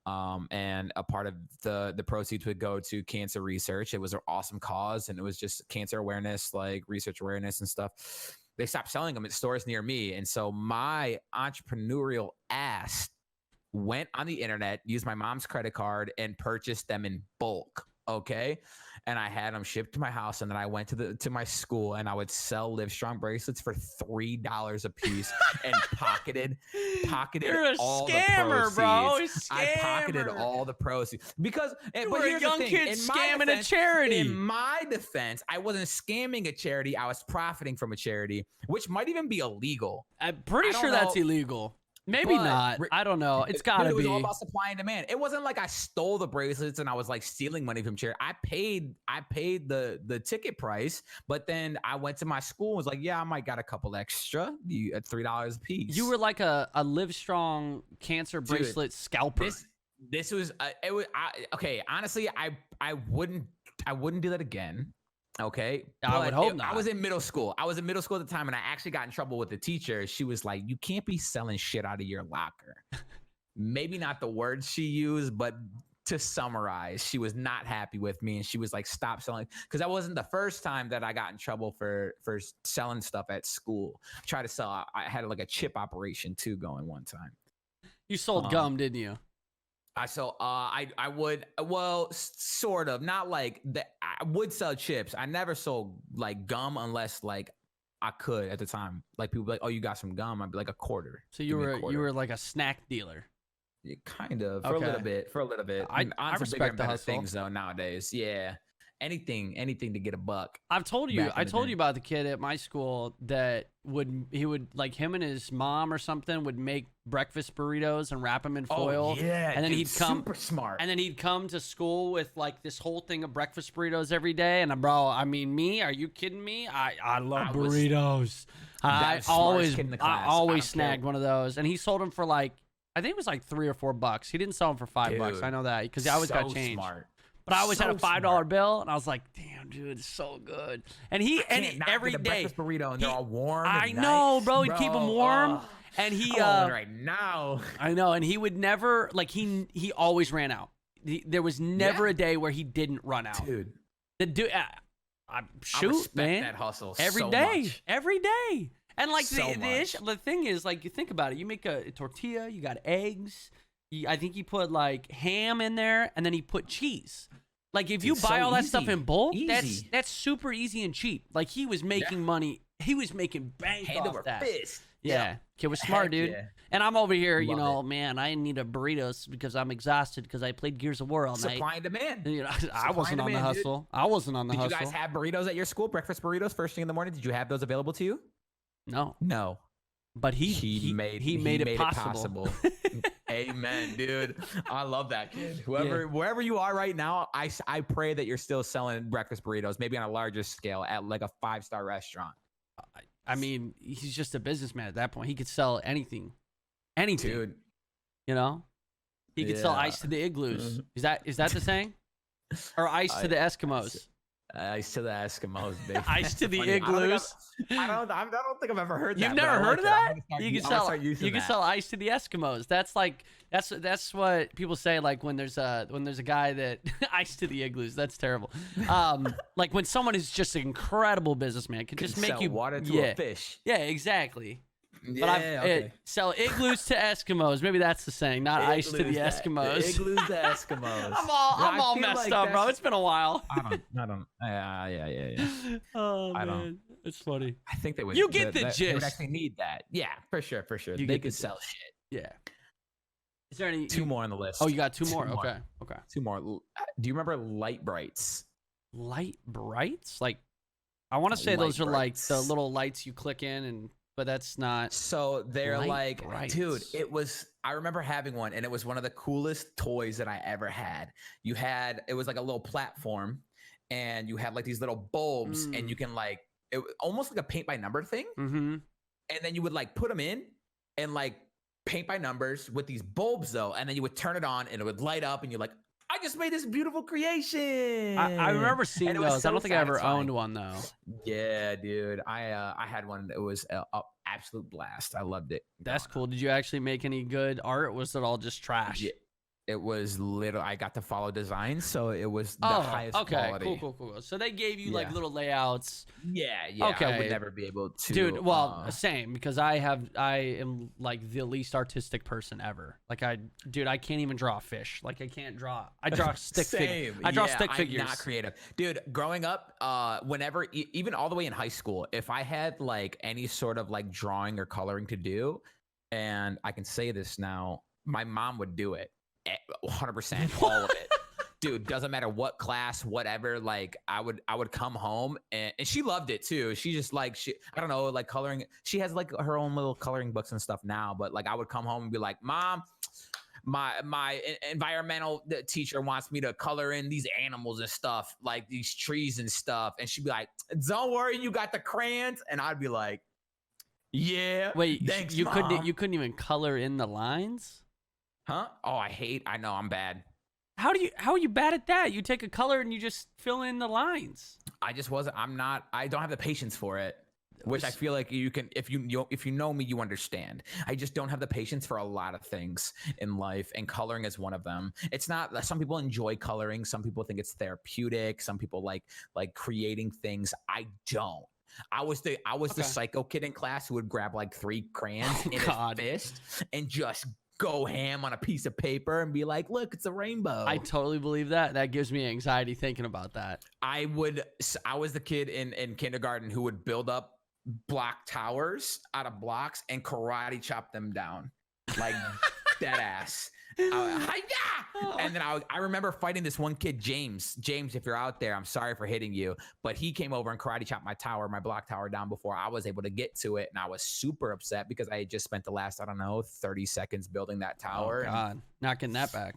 And a part of the proceeds would go to cancer research. It was an awesome cause, and it was just cancer awareness, like research awareness and stuff. they stopped selling them at stores near me. And so my entrepreneurial ass went on the internet, used my mom's credit card, and purchased them in bulk. Okay. And I had them shipped to my house, and then I went to my school, and I would sell Livestrong bracelets for $3 a piece and pocketed You're a all scammer, the proceeds. bro. I pocketed all the proceeds because You but were a here's young the thing. kid In my scamming defense- a charity. In my defense, I wasn't scamming a charity. I was profiting from a charity, which might even be illegal. I'm pretty I don't sure that's know. illegal. Maybe But- not. I don't know. It's got to It was be. all about supply and demand. It wasn't like I stole the bracelets and I was like stealing money from charity. I paid the ticket price, but then I went to my school and was like, yeah, I might got a couple extra at $3 a piece. You were like a Livestrong cancer bracelet scalper. This was okay. Honestly, I wouldn't do that again. Okay, I would hope not. I was in middle school. at the time, and I actually got in trouble with the teacher. She was like, "You can't be selling shit out of your locker." Maybe not the words she used, but to summarize, she was not happy with me, and she was like, "Stop selling," because that wasn't the first time that I got in trouble for selling stuff at school. I tried to sell. I had like a chip operation too going one time. You sold gum, didn't you? I would, well, sort of, not like that. I would sell chips. I never sold like gum unless like I could at the time. Like people be like, "Oh, you got some gum?" I'd be like, "A quarter." So you were like a snack dealer. Yeah, kind of for a little bit. I respect the hustle. Things though nowadays. Yeah, anything to get a buck. I told you about the kid at my school that he would like him and his mom or something would make breakfast burritos and wrap them in foil. Oh, yeah, and then he'd come super smart. And then he'd come to school with like this whole thing of breakfast burritos every day. And bro, I mean, me? Are you kidding me? I love burritos. I always snagged one of those, and he sold them for like I think it was like $3 or $4. He didn't sell them for $5. I know that because I always got change. Smart. But I always had a $5 bill, and I was like, "Damn, dude, it's so good." And every day, breakfast burrito, and they're all warm. I know, bro. He'd keep them warm, and he. Right now, I know, and he would never like he always ran out. There was never a day where he didn't run out, dude. The dude, I shoot, man, that hustle every day. And like the thing is, like, you think about it, you make a tortilla, you got eggs. I think he put like ham in there, and then he put cheese. Like if you buy all that stuff in bulk, that's super easy and cheap. Like he was making money. He was making bank off that. Fist. Yeah, kid was smart, dude. Yeah. And I'm over here, man, I need a burritos because I'm exhausted because I played Gears of War all night. Supply and demand. You know, I wasn't on the hustle. Dude. I wasn't on the hustle. Did you guys have burritos at your school? Breakfast burritos first thing in the morning? Did you have those available to you? No. But he made it possible. Amen, dude. I love that kid. Wherever you are right now, I pray that you're still selling breakfast burritos, maybe on a larger scale at like a 5-star restaurant. I mean, he's just a businessman at that point. He could sell anything, dude. You know, he could sell ice to the igloos. Is that the saying? Or ice to the Eskimos? Ice to the Eskimos, baby. Ice to the igloos. I don't think I've ever heard that. You've never heard of that? You can sell ice to the Eskimos. That's like that's what people say. Like when there's a guy that ice to the igloos. That's terrible. Like when someone is just an incredible businessman can just make sell you water to a fish. Yeah, exactly. Yeah, but sell igloos to Eskimos. Maybe that's the saying, not ice to the Eskimos. Igloos to Eskimos. I'm all messed up, bro. It's been a while. I don't. Yeah. Oh, man. It's funny. I think they would. You get the gist. They would actually need that. Yeah, for sure. They could sell shit. Yeah. Is there any two more on the list? Oh, you got two more. Okay. Two more. Do you remember Light Brights? Light Brights? Like, I want to say those are like the little lights you click in but that's not. So they're like, Brights. Dude, I remember having one, and it was one of the coolest toys that I ever had. It was like a little platform, and you had like these little bulbs, and you can like, it almost like a paint by number thing. Mm-hmm. And then you would like put them in and like paint by numbers with these bulbs though. And then you would turn it on and it would light up, and you're like, I just made this beautiful creation. I remember seeing those. I don't think I ever owned one though. Yeah, dude. I had one. It was an absolute blast. I loved it. That's cool. Did you actually make any good art? Or was it all just trash? It was little. I got to follow designs, so it was the highest quality. Cool. So they gave you like Yeah. little layouts. Yeah. Okay. I would never be able to. Dude, well, same, because I am like the least artistic person ever. Like I can't even draw a fish. Like I draw stick figures. I draw stick figures. I'm not creative. Dude, growing up, whenever, even all the way in high school, if I had like any sort of like drawing or coloring to do, and I can say this now, my mom would do it. 100%, all of it. Dude, doesn't matter what class, whatever. Like I would come home and she loved it too. She just like, I don't know, like coloring. She has like her own little coloring books and stuff now, but like I would come home and be like, Mom, my environmental teacher wants me to color in these animals and stuff, like these trees and stuff. And she'd be like, don't worry, you got the crayons. And I'd be like, yeah. Wait, thanks, you Mom. couldn't even color in the lines? Huh? Oh, I know I'm bad. How are you bad at that? You take a color and you just fill in the lines. I don't have the patience for it, which I feel like you can, if you know me, you understand. I just don't have the patience for a lot of things in life, and coloring is one of them. It's not, some people enjoy coloring. Some people think it's therapeutic. Some people like creating things. I don't. I was the psycho kid in class who would grab like 3 crayons in his fist and just go ham on a piece of paper and be like, look, it's a rainbow. I totally believe that. That gives me anxiety thinking about that. I was the kid in kindergarten who would build up block towers out of blocks and karate chop them down. Like dead ass. And then I remember fighting this one kid, James, if you're out there, I'm sorry for hitting you, but he came over and karate chopped my block tower down before I was able to get to it. And I was super upset because I had just spent the last, 30 seconds building that tower. Oh God, not getting that back.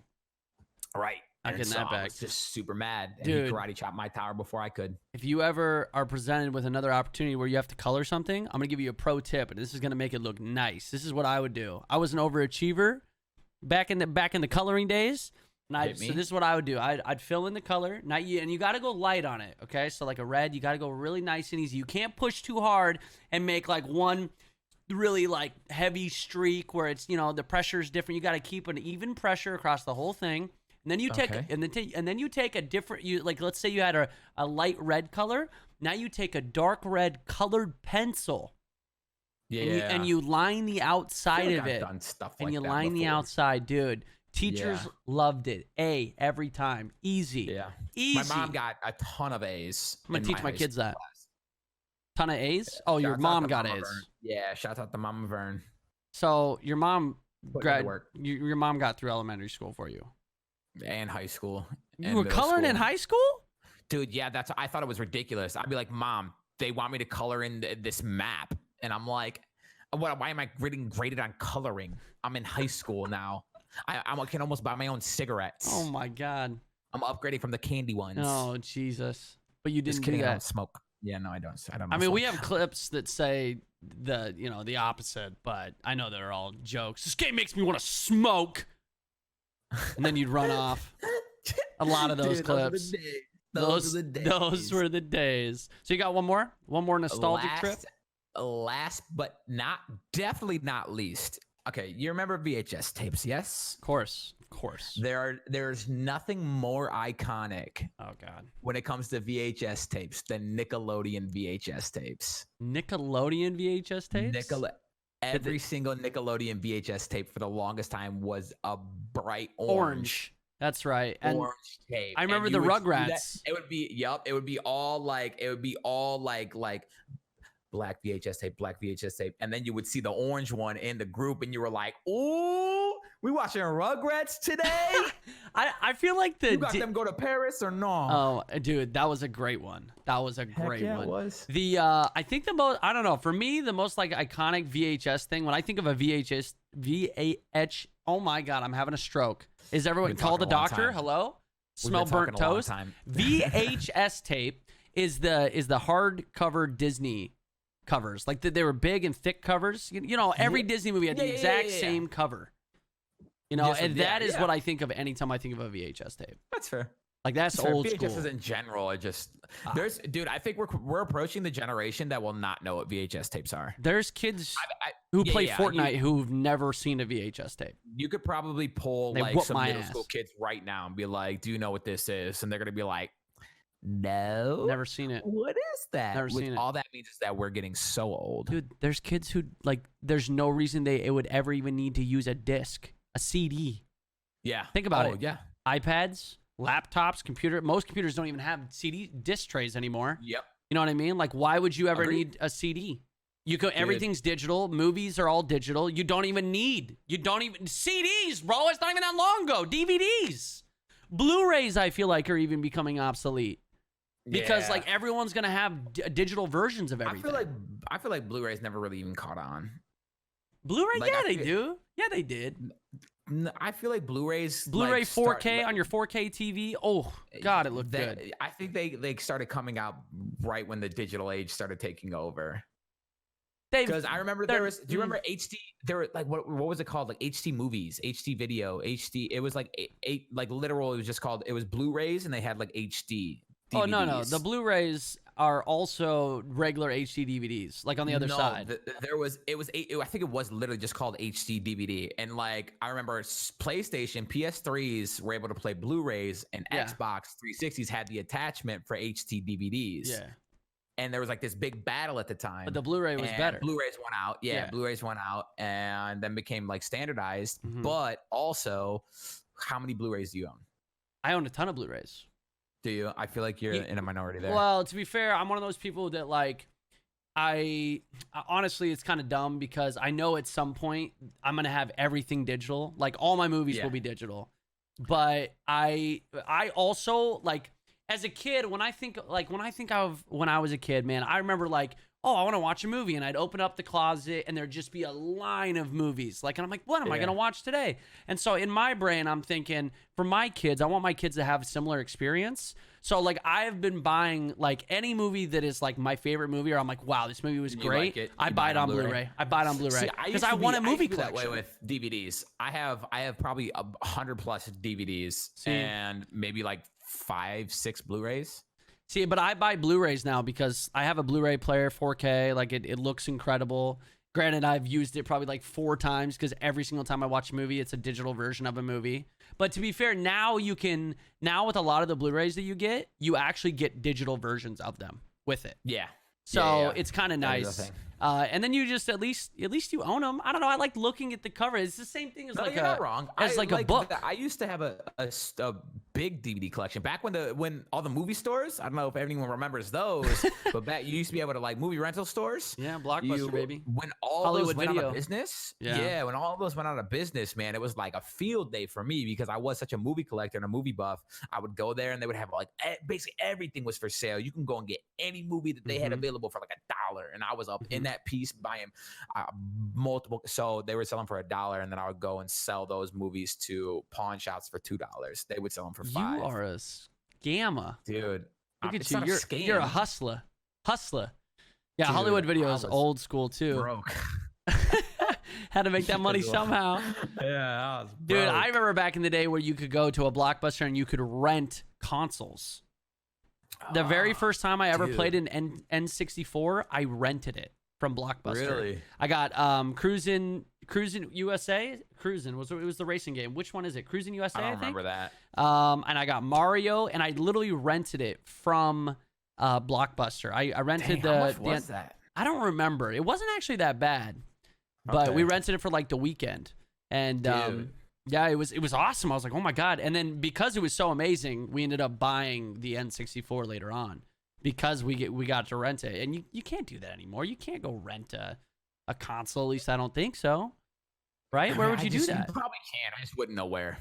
Right. Not getting that back. I was just super mad. And Dude, he karate chopped my tower before I could. If you ever are presented with another opportunity where you have to color something, I'm going to give you a pro tip, and this is going to make it look nice. This is what I would do. I was an overachiever back in the coloring days. And so this is what I would do. I'd fill in the color. And you got to go light on it, okay? So like a red, you got to go really nice and easy. You can't push too hard and make like one really like heavy streak where it's, the pressure is different. You got to keep an even pressure across the whole thing. And then you take and then you take a different, like let's say you had a light red color. Now you take a dark red colored pencil. Yeah. And you line the outside of it. I've done stuff and like you that line the before. outside, dude. Teachers loved it. Every time. Easy. Yeah. Easy. My mom got a ton of A's. I'm gonna teach my kids that. Class. Ton of A's? Oh, your mom got A's. Vern. Yeah, shout out to Mama Vern. So your mom your mom got through elementary school for you. And high school. You were coloring in high school? Dude, yeah, I thought it was ridiculous. I'd be like, Mom, they want me to color in this map. And I'm like, why am I getting graded on coloring? I'm in high school now. I can almost buy my own cigarettes. Oh my God. I'm upgrading from the candy ones. Oh, Jesus. But you didn't Just kidding, do that. I don't smoke. Yeah, no, I don't. I mean, we have clips that say the opposite, but I know they're all jokes. This game makes me want to smoke. And then you'd run off. A lot of those clips. Those were the days. So you got one more nostalgic trip? Last but definitely not least. Okay, you remember VHS tapes, yes? Of course. There's nothing more iconic. Oh God. When it comes to VHS tapes than Nickelodeon VHS tapes. Nickelodeon VHS tapes? Every single Nickelodeon VHS tape for the longest time was a bright orange. That's right. And orange tape. I remember the Rugrats. It would be all like black VHS tape. And then you would see the orange one in the group and you were like, ooh, we watching Rugrats today? I feel like you got them go to Paris or no? Oh, dude, that was a great one. That was a great one. It was. I think the most, I don't know, for me, the most like iconic VHS thing, when I think of a VH, oh my God, I'm having a stroke. Is everyone call the doctor? Hello? Smell burnt toast. VHS tape is the hardcover Disney covers. Like they were big and thick covers. Every Disney movie had the exact same cover. And that is what I think of anytime I think of a VHS tape. That's fair. Like that's For old VHSs school. in general, it just dude. I think we're approaching the generation that will not know what VHS tapes are. There's kids I, who yeah, play yeah, Fortnite who've never seen a VHS tape. you could probably pull They like whoop some my middle ass. school kids right now and be like, "Do you know what this is?" And they're gonna be like, "No, Never seen it. What is that?" Never seen it. All that means is that we're getting so old. Dude, there's kids who like there's no reason it would ever even need to use a disc, a CD. Yeah, Think about it. Yeah, iPads, laptops, most computers don't even have CD disc trays anymore. yep. You know what I mean? Like why would you ever Agreed. need a CD? Everything's digital. Movies are all digital. You don't even CDs, bro. It's not even that long ago. DVDs. Blu-rays I feel like are even becoming obsolete. Because like everyone's going to have digital versions of everything. I feel like Blu-rays never really even caught on. Blu-ray, like, yeah, I they feel- do. Yeah, they did. I feel like Blu-rays, Blu-ray like, 4K on your 4K TV. Oh, God, it looked good. I think they started coming out right when the digital age started taking over. Because I remember there was. Do you remember HD? There were like what was it called? Like HD movies, HD video, HD. It was like like literal. It was just called. It was Blu-rays, and they had like HD. DVDs. Oh no, the Blu-rays are also regular HD DVDs, like on the other side. I think it was literally just called HD DVD. And like I remember PlayStation, PS3s were able to play Blu-rays, and Xbox 360s had the attachment for HD DVDs. Yeah. And there was like this big battle at the time. But the Blu-ray was better. Blu-rays went out. Yeah, Blu-rays went out and then became like standardized. Mhm. But also, how many Blu-rays do you own? I own a ton of Blu-rays. Do you? I feel like you're in a minority there. Well, to be fair, I'm one of those people that like, honestly, it's kind of dumb because I know at some point I'm going to have everything digital. Like all my movies will be digital. But I also like, as a kid, when I think of when I was a kid, man, I remember like, oh, I want to watch a movie, and I'd open up the closet, and there'd just be a line of movies. Like, and I'm like, what am I gonna watch today? And so in my brain, I'm thinking, for my kids, I want my kids to have a similar experience. So like, I have been buying like any movie that is like my favorite movie, or I'm like, wow, this movie was great. I buy it on Blu-ray. I buy it on Blu-ray because I want a movie collection. That way with DVDs. I have probably 100+ DVDs and maybe like 5-6 Blu-rays. See, but I buy Blu-rays now because I have a Blu-ray player, 4K. Like it looks incredible. Granted, I've used it probably like 4 times because every single time I watch a movie, it's a digital version of a movie. But to be fair, now with a lot of the Blu-rays that you get, you actually get digital versions of them with it. Yeah. So it's kind of nice. And then you just at least you own them. I don't know. I like looking at the cover. It's the same thing as you're not wrong. As like a book. I used to have a big DVD collection back when all the movie stores. I don't know if anyone remembers those, but back you used to be able to like movie rental stores. Yeah, Blockbuster, baby. When all Hollywood those went Video. out of business. Yeah. When all those went out of business, man, it was like a field day for me because I was such a movie collector and a movie buff. I would go there and they would have like basically everything was for sale. You can go and get any movie that they had available for like $1, and I was up in that piece buying multiple. So they were selling for $1, and then I would go and sell those movies to pawn shops for $2. They would sell them for $5. You are a scammer, dude. Look at it's you. not a scam. You're a hustler. Yeah, Dude, Hollywood Video I is was old school too. Broke. Had to make that money somehow. Yeah, I was Dude, broke. I remember back in the day where you could go to a Blockbuster and you could rent consoles. The very first time I ever played an N64, I rented it from Blockbuster. Really? I got Cruisin' USA. It was the racing game. Which one is it? Cruisin' USA, I I don't think. remember that. And I got Mario, and I literally rented it from Blockbuster. I rented Dang, how much was that? I don't remember. It wasn't actually that bad, but Okay. we rented it for like the weekend, and yeah, it was awesome. I was like, oh my god! And then because it was so amazing, we ended up buying the N64 later on because we got to rent it, and you can't do that anymore. You can't go rent a console. At least I don't think so. Right? Where would you do that? You probably can. I just wouldn't know where.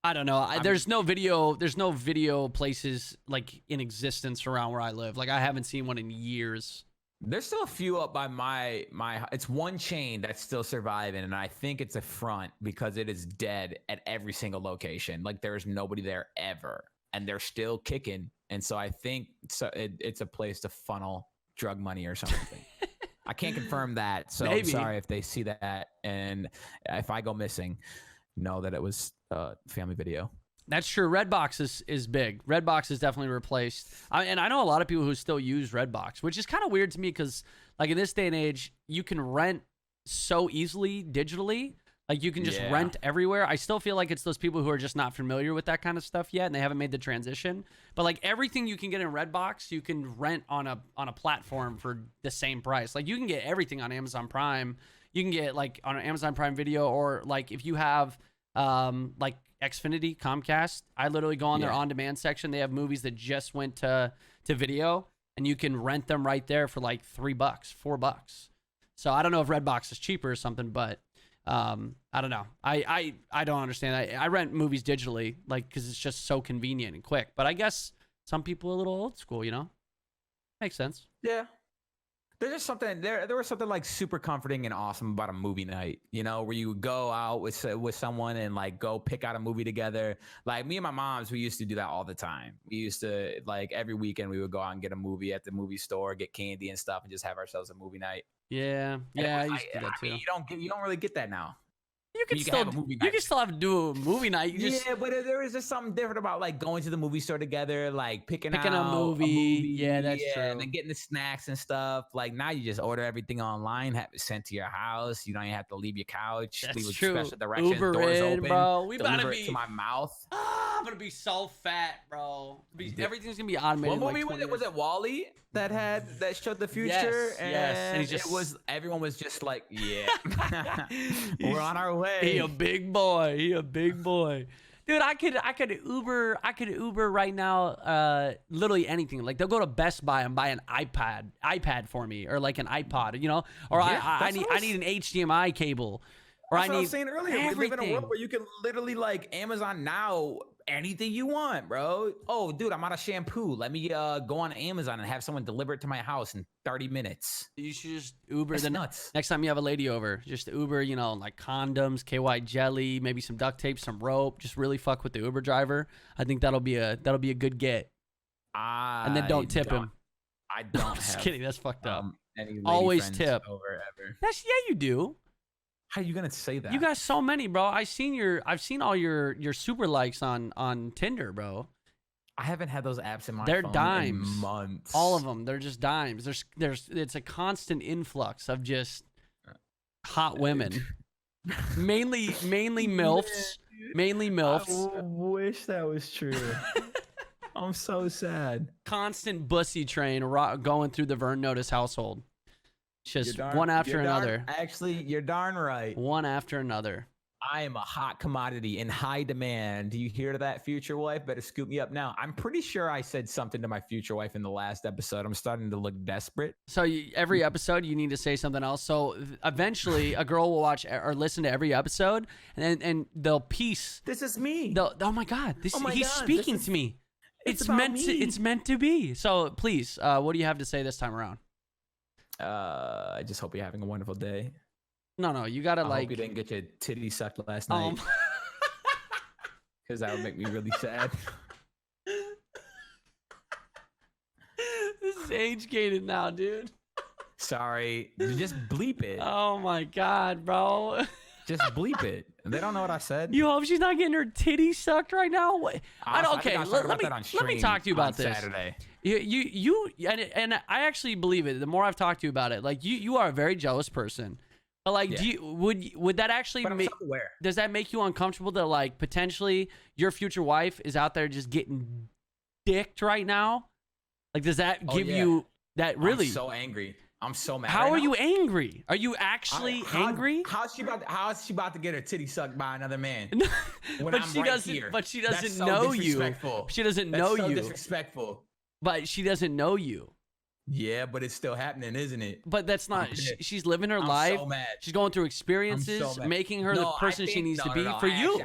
I don't know. There's no video places like in existence around where I live. Like I haven't seen one in years. There's still a few up by my it's one chain that's still surviving, and I think it's a front because it is dead at every single location. Like there's nobody there ever, and they're still kicking. And so I think it's a place to funnel drug money or something. I can't confirm that, so Maybe. I'm sorry if they see that, and if I go missing, know that it was Family Video. That's true. Redbox is big. Redbox is definitely replaced. And I know a lot of people who still use Redbox, which is kind of weird to me because, like, in this day and age, you can rent so easily digitally. Like, you can just rent everywhere. I still feel like it's those people who are just not familiar with that kind of stuff yet, and they haven't made the transition. But, like, everything you can get in Redbox, you can rent on a platform for the same price. Like, you can get everything on Amazon Prime. You can get, like, on Amazon Prime Video, or, like, if you have, like, Xfinity, Comcast, I literally go on their on-demand section. They have movies that just went to video, and you can rent them right there for, like, $3, $4. So, I don't know if Redbox is cheaper or something, but... I don't know. I don't understand. I rent movies digitally, like, because it's just so convenient and quick. But I guess some people are a little old school, you know? Makes sense. Yeah. There's just something there was something like super comforting and awesome about a movie night, you know, where you go out with someone and like go pick out a movie together. Like me and my moms, we used to do that all the time. We used to, like, every weekend we would go out and get a movie at the movie store, get candy and stuff, and just have ourselves a movie night. Yeah, I used to do that too. I mean, you don't really get that now. You can still have to do a movie night. Yeah, but there is just something different about, like, going to the movie store together, like picking out a movie. Yeah, that's true. And then getting the snacks and stuff. Like, now you just order everything online, have it sent to your house. You don't even have to leave your couch. That's leave true. Special directions, Uber doors in, open, bro. We deliver better it to my mouth. I'm gonna be so fat, bro. Everything's gonna be automated. What movie was it? Wall-E that showed the future? Yes. And everyone was just like, yeah, we're on our way. He a big boy. Dude, I could Uber right now, literally anything. Like, they'll go to Best Buy and buy an iPad for me, or like an iPod, you know? Or I need an HDMI cable. Or That's I what I need was saying earlier. everything. We live in a world where you can literally, like, Amazon now, anything you want, bro. Oh, dude, I'm out of shampoo. Let me go on Amazon and have someone deliver it to my house in 30 minutes. You should just Uber. That's nuts. Next time you have a lady over, just Uber, you know, like condoms, KY jelly, maybe some duct tape, some rope. Just really fuck with the Uber driver. I think that'll be a good get. And then don't tip him. I don't. I'm just kidding. That's fucked up. Any Always tip. Over ever. You do. How are you gonna say that? You got so many, bro. I've seen all your super likes on Tinder, bro. I haven't had those apps in my They're phone dimes. in months. All of them. They're just dimes. It's a constant influx of just hot women. mainly MILFs. Mainly MILFs. I wish that was true. I'm so sad. Constant bussy train going through the Vern Notice household. Just one after another. Actually, you're darn right. One after another. I am a hot commodity in high demand. Do you hear that, future wife? Better scoop me up now. I'm pretty sure I said something to my future wife in the last episode. I'm starting to look desperate. So every episode, you need to say something else. So eventually, a girl will watch or listen to every episode, and they'll piece. This is me. Oh my God! He's speaking to me. It's meant to be. So please, what do you have to say this time around? I just hope you're having a wonderful day. No, you gotta I hope you didn't get your titty sucked last night. Because that would make me really sad. This is age-gated now, dude. Sorry. Just bleep it. Oh my God, bro. Just bleep it. They don't know what I said. You hope she's not getting her titty sucked right now? Okay, let me talk to you about this. Saturday. And I actually believe it. The more I've talked to you about it, like you are a very jealous person. But like, would that actually does that make you uncomfortable that, like, potentially your future wife is out there just getting dicked right now? Like, does that give you that really? I'm so angry. I'm so mad. How are you angry? Are you actually angry? How is she about to get her titty sucked by another man? But she doesn't know you. She doesn't know you. Disrespectful. But she doesn't know you. Yeah, but it's still happening, isn't it? But that's not. She's living her life. So mad. She's going through experiences, making her the person she needs to be for you.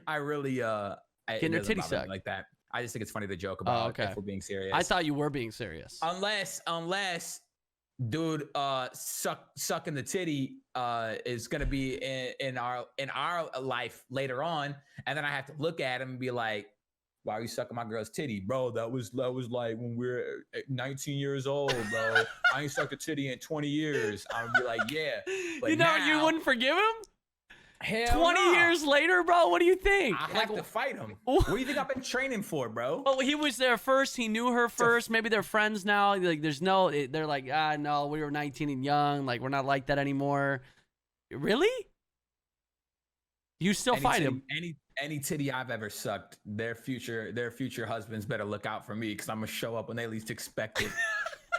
I really getting her titty sucked like that. I just think it's funny to joke about if we're being serious. I thought you were being serious. Unless dude sucking the titty is gonna be in our life later on, and then I have to look at him and be like, why are you sucking my girl's titty, bro? That was like when we were 19 years old, bro. I ain't sucked a titty in 20 years. I'm gonna be like, yeah. But you wouldn't forgive him? Hell 20 nah. years later, bro. What do you think? I have to fight him. What do you think I've been training for, bro? Oh, he was there first. He knew her first. Maybe they're friends now. Like, they're like, no, we were 19 and young. Like, we're not like that anymore. Really? You still fight him? Any titty I've ever sucked, their future husbands better look out for me because I'm gonna show up when they least expect it,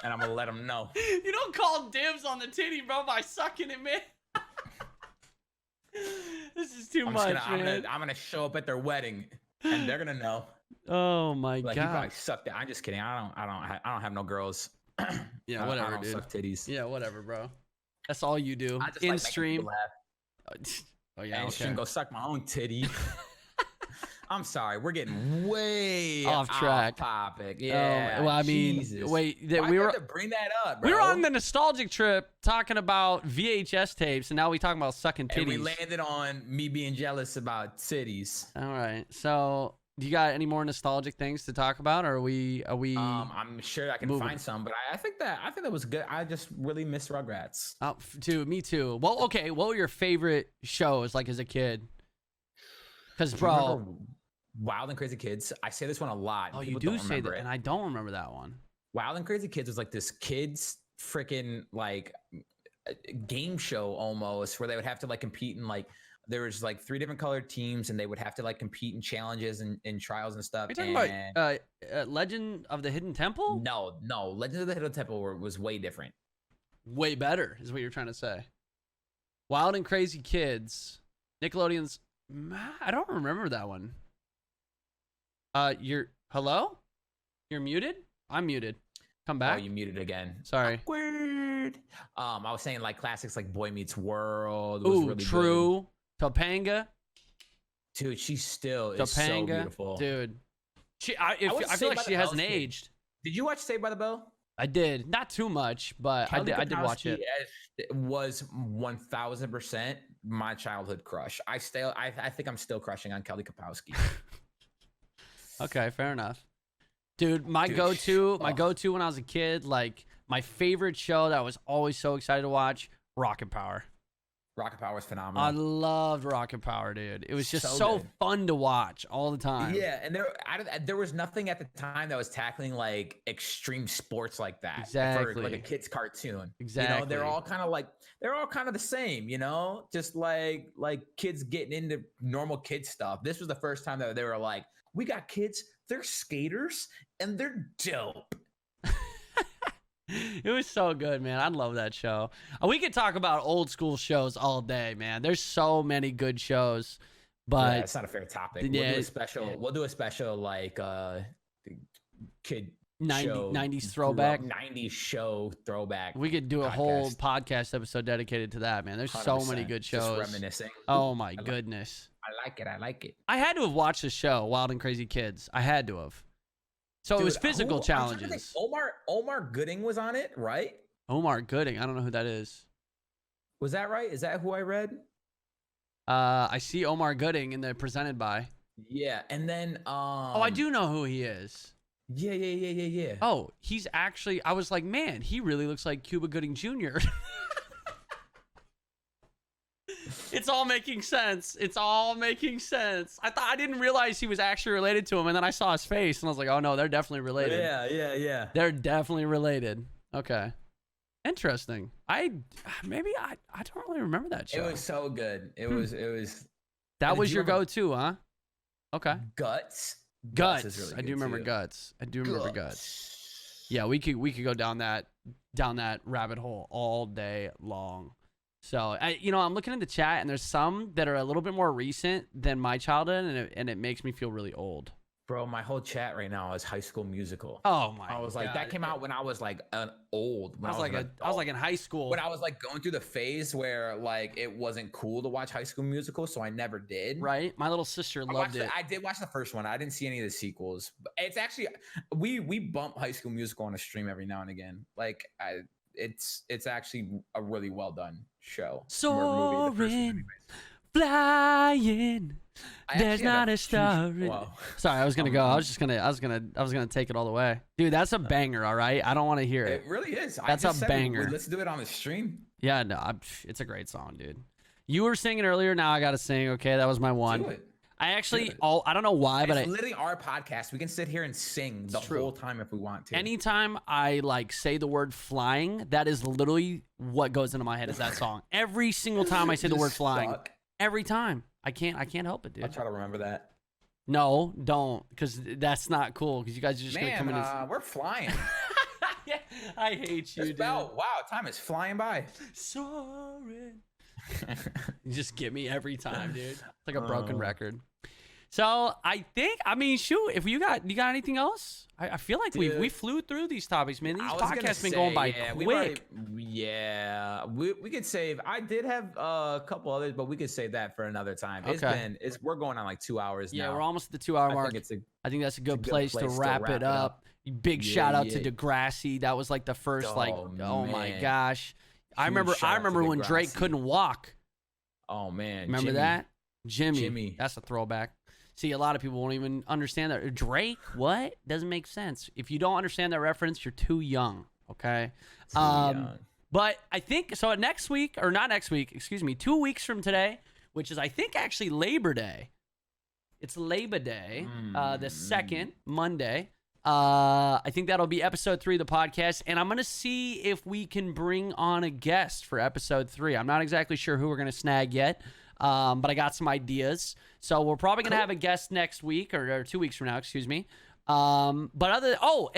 and I'm gonna let them know. You don't call dibs on the titty, bro, by sucking it, man. This is too much, man. I'm gonna show up at their wedding, and they're gonna know. Oh my Like, god! he probably sucked it. I'm just kidding. I don't have no girls. Yeah, whatever, I don't dude. suck titties. Yeah, whatever, bro. That's all you do I just in like making stream. people laugh. Oh yeah, In okay. stream, go suck my own titty. I'm sorry, we're getting way Off track. topic. Yeah. well, I mean, Jesus. wait, Why'd we you were have to bring that up, bro? we were on the nostalgic trip talking about VHS tapes, and now we talking about sucking titties. And we landed on me being jealous about titties. All right, so do you got any more nostalgic things to talk about, or are we? I'm sure I can moving? find some, but I think that was good. I just really miss Rugrats. Oh, me too. Well, okay. What were your favorite shows like as a kid? Because, Do you remember bro, Wild and Crazy Kids. I say this one a lot. oh, you People do don't say remember that, it. and I don't remember that one. Wild and Crazy Kids was like this kids freaking like game show almost, where they would have to like compete in like there was like 3 different colored teams, and they would have to like compete in challenges and trials and stuff. Are you talking about Legend of the Hidden Temple? No, Legends of the Hidden Temple was way different. Way better is what you're trying to say. Wild and Crazy Kids, Nickelodeon's. I don't remember that one. Hello? You're muted? I'm muted. Come back. Oh, you muted again. Sorry. Awkward. I was saying like classics like Boy Meets World. Was Ooh, really true. Topanga. Good. Dude, she still is so Topanga. beautiful. Dude. I feel like she hasn't aged. Did you watch Saved by the Bell? I did. Not too much, but I did watch it. Was 1000% my childhood crush. I think I'm still crushing on Kelly Kapowski. Okay, fair enough. Dude, my go-to when I was a kid, like my favorite show that I was always so excited to watch, Rocket Power. Rocket Power was phenomenal. I loved Rocket Power, dude. It was just so good. fun to watch all the time. Yeah, and there was nothing at the time that was tackling like extreme sports like that. Exactly. For like a kid's cartoon. Exactly. You know, they're all kind of the same, you know? Just like kids getting into normal kid stuff. This was the first time that they were like, we got kids, they're skaters, and they're dope. It was so good, man. I love that show. We could talk about old school shows all day, man. There's so many good shows, but it's not a fair topic. Yeah, We'll do a special like kid 90s throwback. 90s show throwback. We could do a whole podcast episode dedicated to that, man. There's so many good shows. Just reminiscing. Oh my goodness. I like it. I had to have watched the show, Wild and Crazy Kids. I had to have. So it was physical challenges. Omar Gooding was on it, right? Omar Gooding. I don't know who that is. Was that right? Is that who I read? I see Omar Gooding in the presented by. Yeah, and then I do know who he is. Yeah. Oh, he's actually. I was like, man, he really looks like Cuba Gooding Jr. It's all making sense. I didn't realize he was actually related to him, and then I saw his face, and I was like, oh no, they're definitely related. Yeah. They're definitely related. Okay. Interesting. I don't really remember that show. It was so good. It was. That was your go-to, huh? Okay. Guts. Guts. Really I do remember too. Guts. Yeah, we could go down that rabbit hole all day long. So I'm looking in the chat, and there's some that are a little bit more recent than my childhood, and it makes me feel really old. Bro, my whole chat right now is High School Musical. Oh my! I was like, that came out when I was like old. I was like in high school. When I was like going through the phase where like it wasn't cool to watch High School Musical, so I never did. Right? My little sister loved it. I did watch the first one. I didn't see any of the sequels. But it's actually we bump High School Musical on a stream every now and again. Like it's actually a really well done show. Soaring, flying. There's not a star. Sorry, I was gonna go. I was gonna take it all the way, dude. That's a banger. All right, I don't want to hear it. It really is. That's a banger. Let's do it on the stream. Yeah, no, it's a great song, dude. You were singing earlier. Now I got to sing. Okay, that was my one. Do it. I actually, Good. I don't know why, but It's literally our podcast. We can sit here and sing the whole time if we want to. anytime I like say the word flying, that is literally what goes into my head is that song. Every single time I say the word flying, every time. I can't help it, dude. I'll try to remember that. No, don't, because that's not cool. Because you guys are just gonna come in. We're flying. Yeah, I hate you, dude. Wow, time is flying by. Sorry. You just get me every time, dude. It's like a broken record. So I mean, shoot, if you got anything else? I feel like we flew through these topics, man. These podcasts been going by quick. We could save. I did have a couple others, but we could save that for another time. Okay. We're going on like 2 hours now. Yeah, we're almost at the 2 hour mark. I think that's a good place to wrap it up. Big shout out to Degrassi. That was like the first oh my gosh. I remember when Drake couldn't walk. Oh man. Remember that? Jimmy. That's a throwback. See, a lot of people won't even understand that. Drake, what? Doesn't make sense. If you don't understand that reference, you're too young, okay? But I think, so next week, or not next week, excuse me, 2 weeks from today, which is, I think, actually Labor Day. It's Labor Day, the 2nd, Monday. I think that'll be episode 3 of the podcast, and I'm going to see if we can bring on a guest for episode 3. I'm not exactly sure who we're going to snag yet. But I got some ideas. So we're probably going to have a guest next week or 2 weeks from now, excuse me. And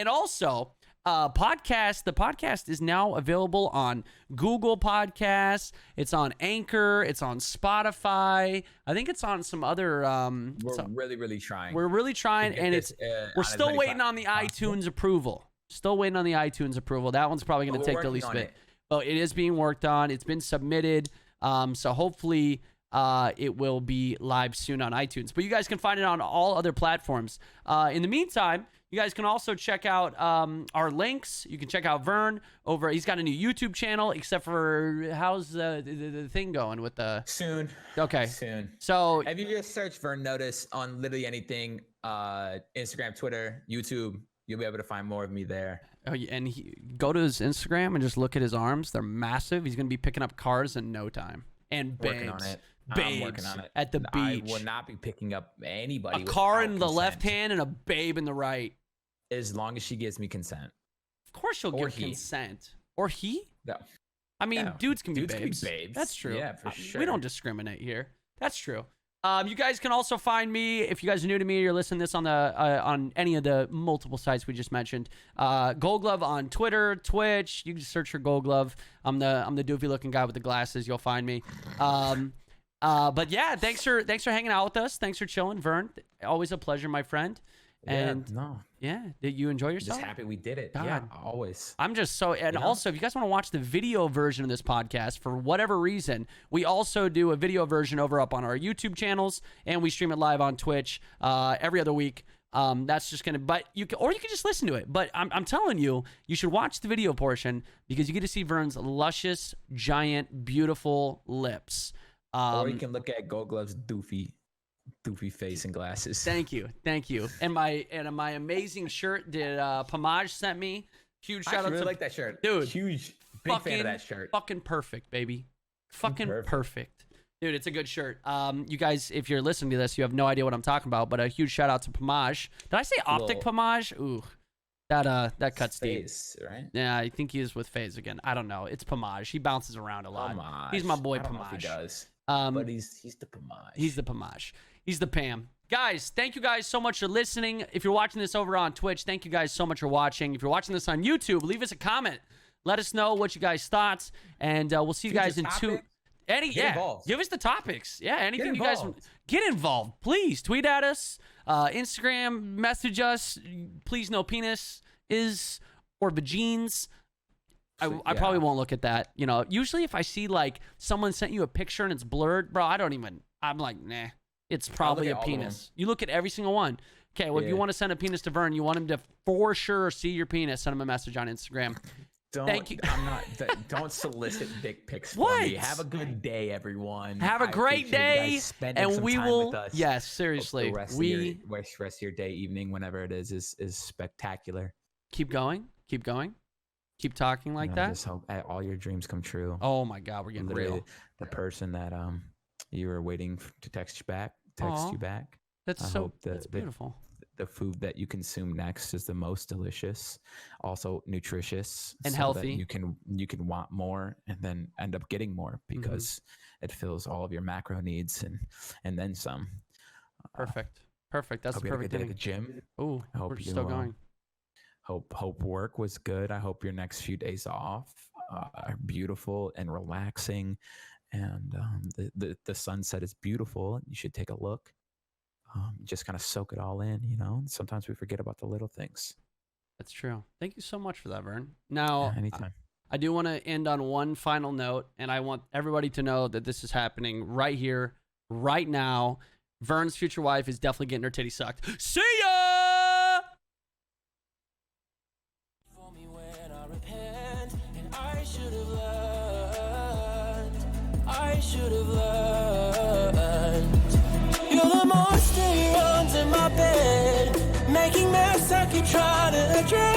also the podcast is now available on Google Podcasts. It's on Anchor. It's on Spotify. I think it's on some other, we're really trying. We're really trying. And we're still waiting on the iTunes approval. That one's probably going to take the least bit. But it is being worked on. It's been submitted. So hopefully, it will be live soon on iTunes. But you guys can find it on all other platforms. In the meantime, you guys can also check out our links. You can check out Vern over. He's got a new YouTube channel, except for how's the thing going with the... Soon. Okay. Soon. So... If you just search Vern Notice on literally anything, Instagram, Twitter, YouTube, you'll be able to find more of me there. Oh, and go to his Instagram and just look at his arms. They're massive. He's going to be picking up cars in no time. And babes. Working on it. Babes I'm working on it. at the beach. I will not be picking up anybody. A car in the left hand and a babe in the right. As long as she gives me consent. Of course she'll give consent. Or he? No. I mean, dudes can be babes. Can be babes. That's true. Yeah, for sure. We don't discriminate here. That's true. You guys can also find me, if you guys are new to me, you're listening to this on any of the multiple sites we just mentioned. Gold Glove on Twitter, Twitch. You can just search for Gold Glove. I'm the doofy looking guy with the glasses. You'll find me. But yeah, thanks for hanging out with us. Thanks for chilling, Vern. Always a pleasure, my friend. And did you enjoy yourself? Just happy we did it. God. Yeah, always. I'm just so, and also if you guys want to watch the video version of this podcast for whatever reason, we also do a video version over up on our YouTube channels, and we stream it live on Twitch every other week. That's just gonna, but you can just listen to it. But I'm telling you, you should watch the video portion because you get to see Vern's luscious, giant, beautiful lips. Or you can look at Gold Glove's doofy face and glasses. Thank you. And my amazing shirt did Pomage sent me. Huge shout out really to like that shirt, dude. Big fan of that shirt. Fucking perfect, baby. Fucking perfect. Dude, it's a good shirt. You guys, if you're listening to this, you have no idea what I'm talking about, but a huge shout out to Pomage. Did I say OpTic Pomage? Ooh. That cuts deep. Right? Yeah, I think he is with FaZe again. I don't know. It's Pomage. He bounces around a lot. Pomage. He's my boy I don't know if Pomage. he does. But he's the Pomage. He's the Pomage. He's the Pam. Guys, thank you guys so much for listening. If you're watching this over on Twitch, thank you guys so much for watching. If you're watching this on YouTube, leave us a comment. Let us know what you guys thought, and we'll see you guys in two. Involved. Give us the topics. Yeah, anything you guys get involved. Please tweet at us, Instagram, message us. Please, no penis is or vagines. I probably won't look at that. You know, usually if I see like someone sent you a picture and it's blurred, bro, I'm like, nah, it's probably a penis. You look at every single one. Okay, well, if you want to send a penis to Vern, you want him to for sure see your penis, send him a message on Instagram. Thank you. Don't solicit dick pics for me. Have a good day, everyone. Have a great day, and we will. With us. Yes, seriously. The rest of your day, evening, whenever it is spectacular. Keep going. Keep going. Keep talking like that. Just hope all your dreams come true. Oh my God, we're getting Literally, real. the person that you were waiting to text you back. That's I so. hope That's beautiful. the food that you consume next is the most delicious, also nutritious And so healthy. that you can want more and then end up getting more because it fills all of your macro needs and then some. Perfect. That's hope the you had a perfect good day at thing. the gym. Oh, I hope we're you still going. hope work was good. I hope your next few days off are beautiful and relaxing, and the sunset is beautiful. You should take a look. Just kind of soak it all in, you know. Sometimes we forget about the little things. That's true. Thank you so much for that, Vern. Now, Anytime. I do want to end on one final note, and I want everybody to know that this is happening right here, right now. Vern's future wife is definitely getting her titty sucked. See ya! For me when I repent, and I should have learned. You're the monster under my bed, making mess I could try to address.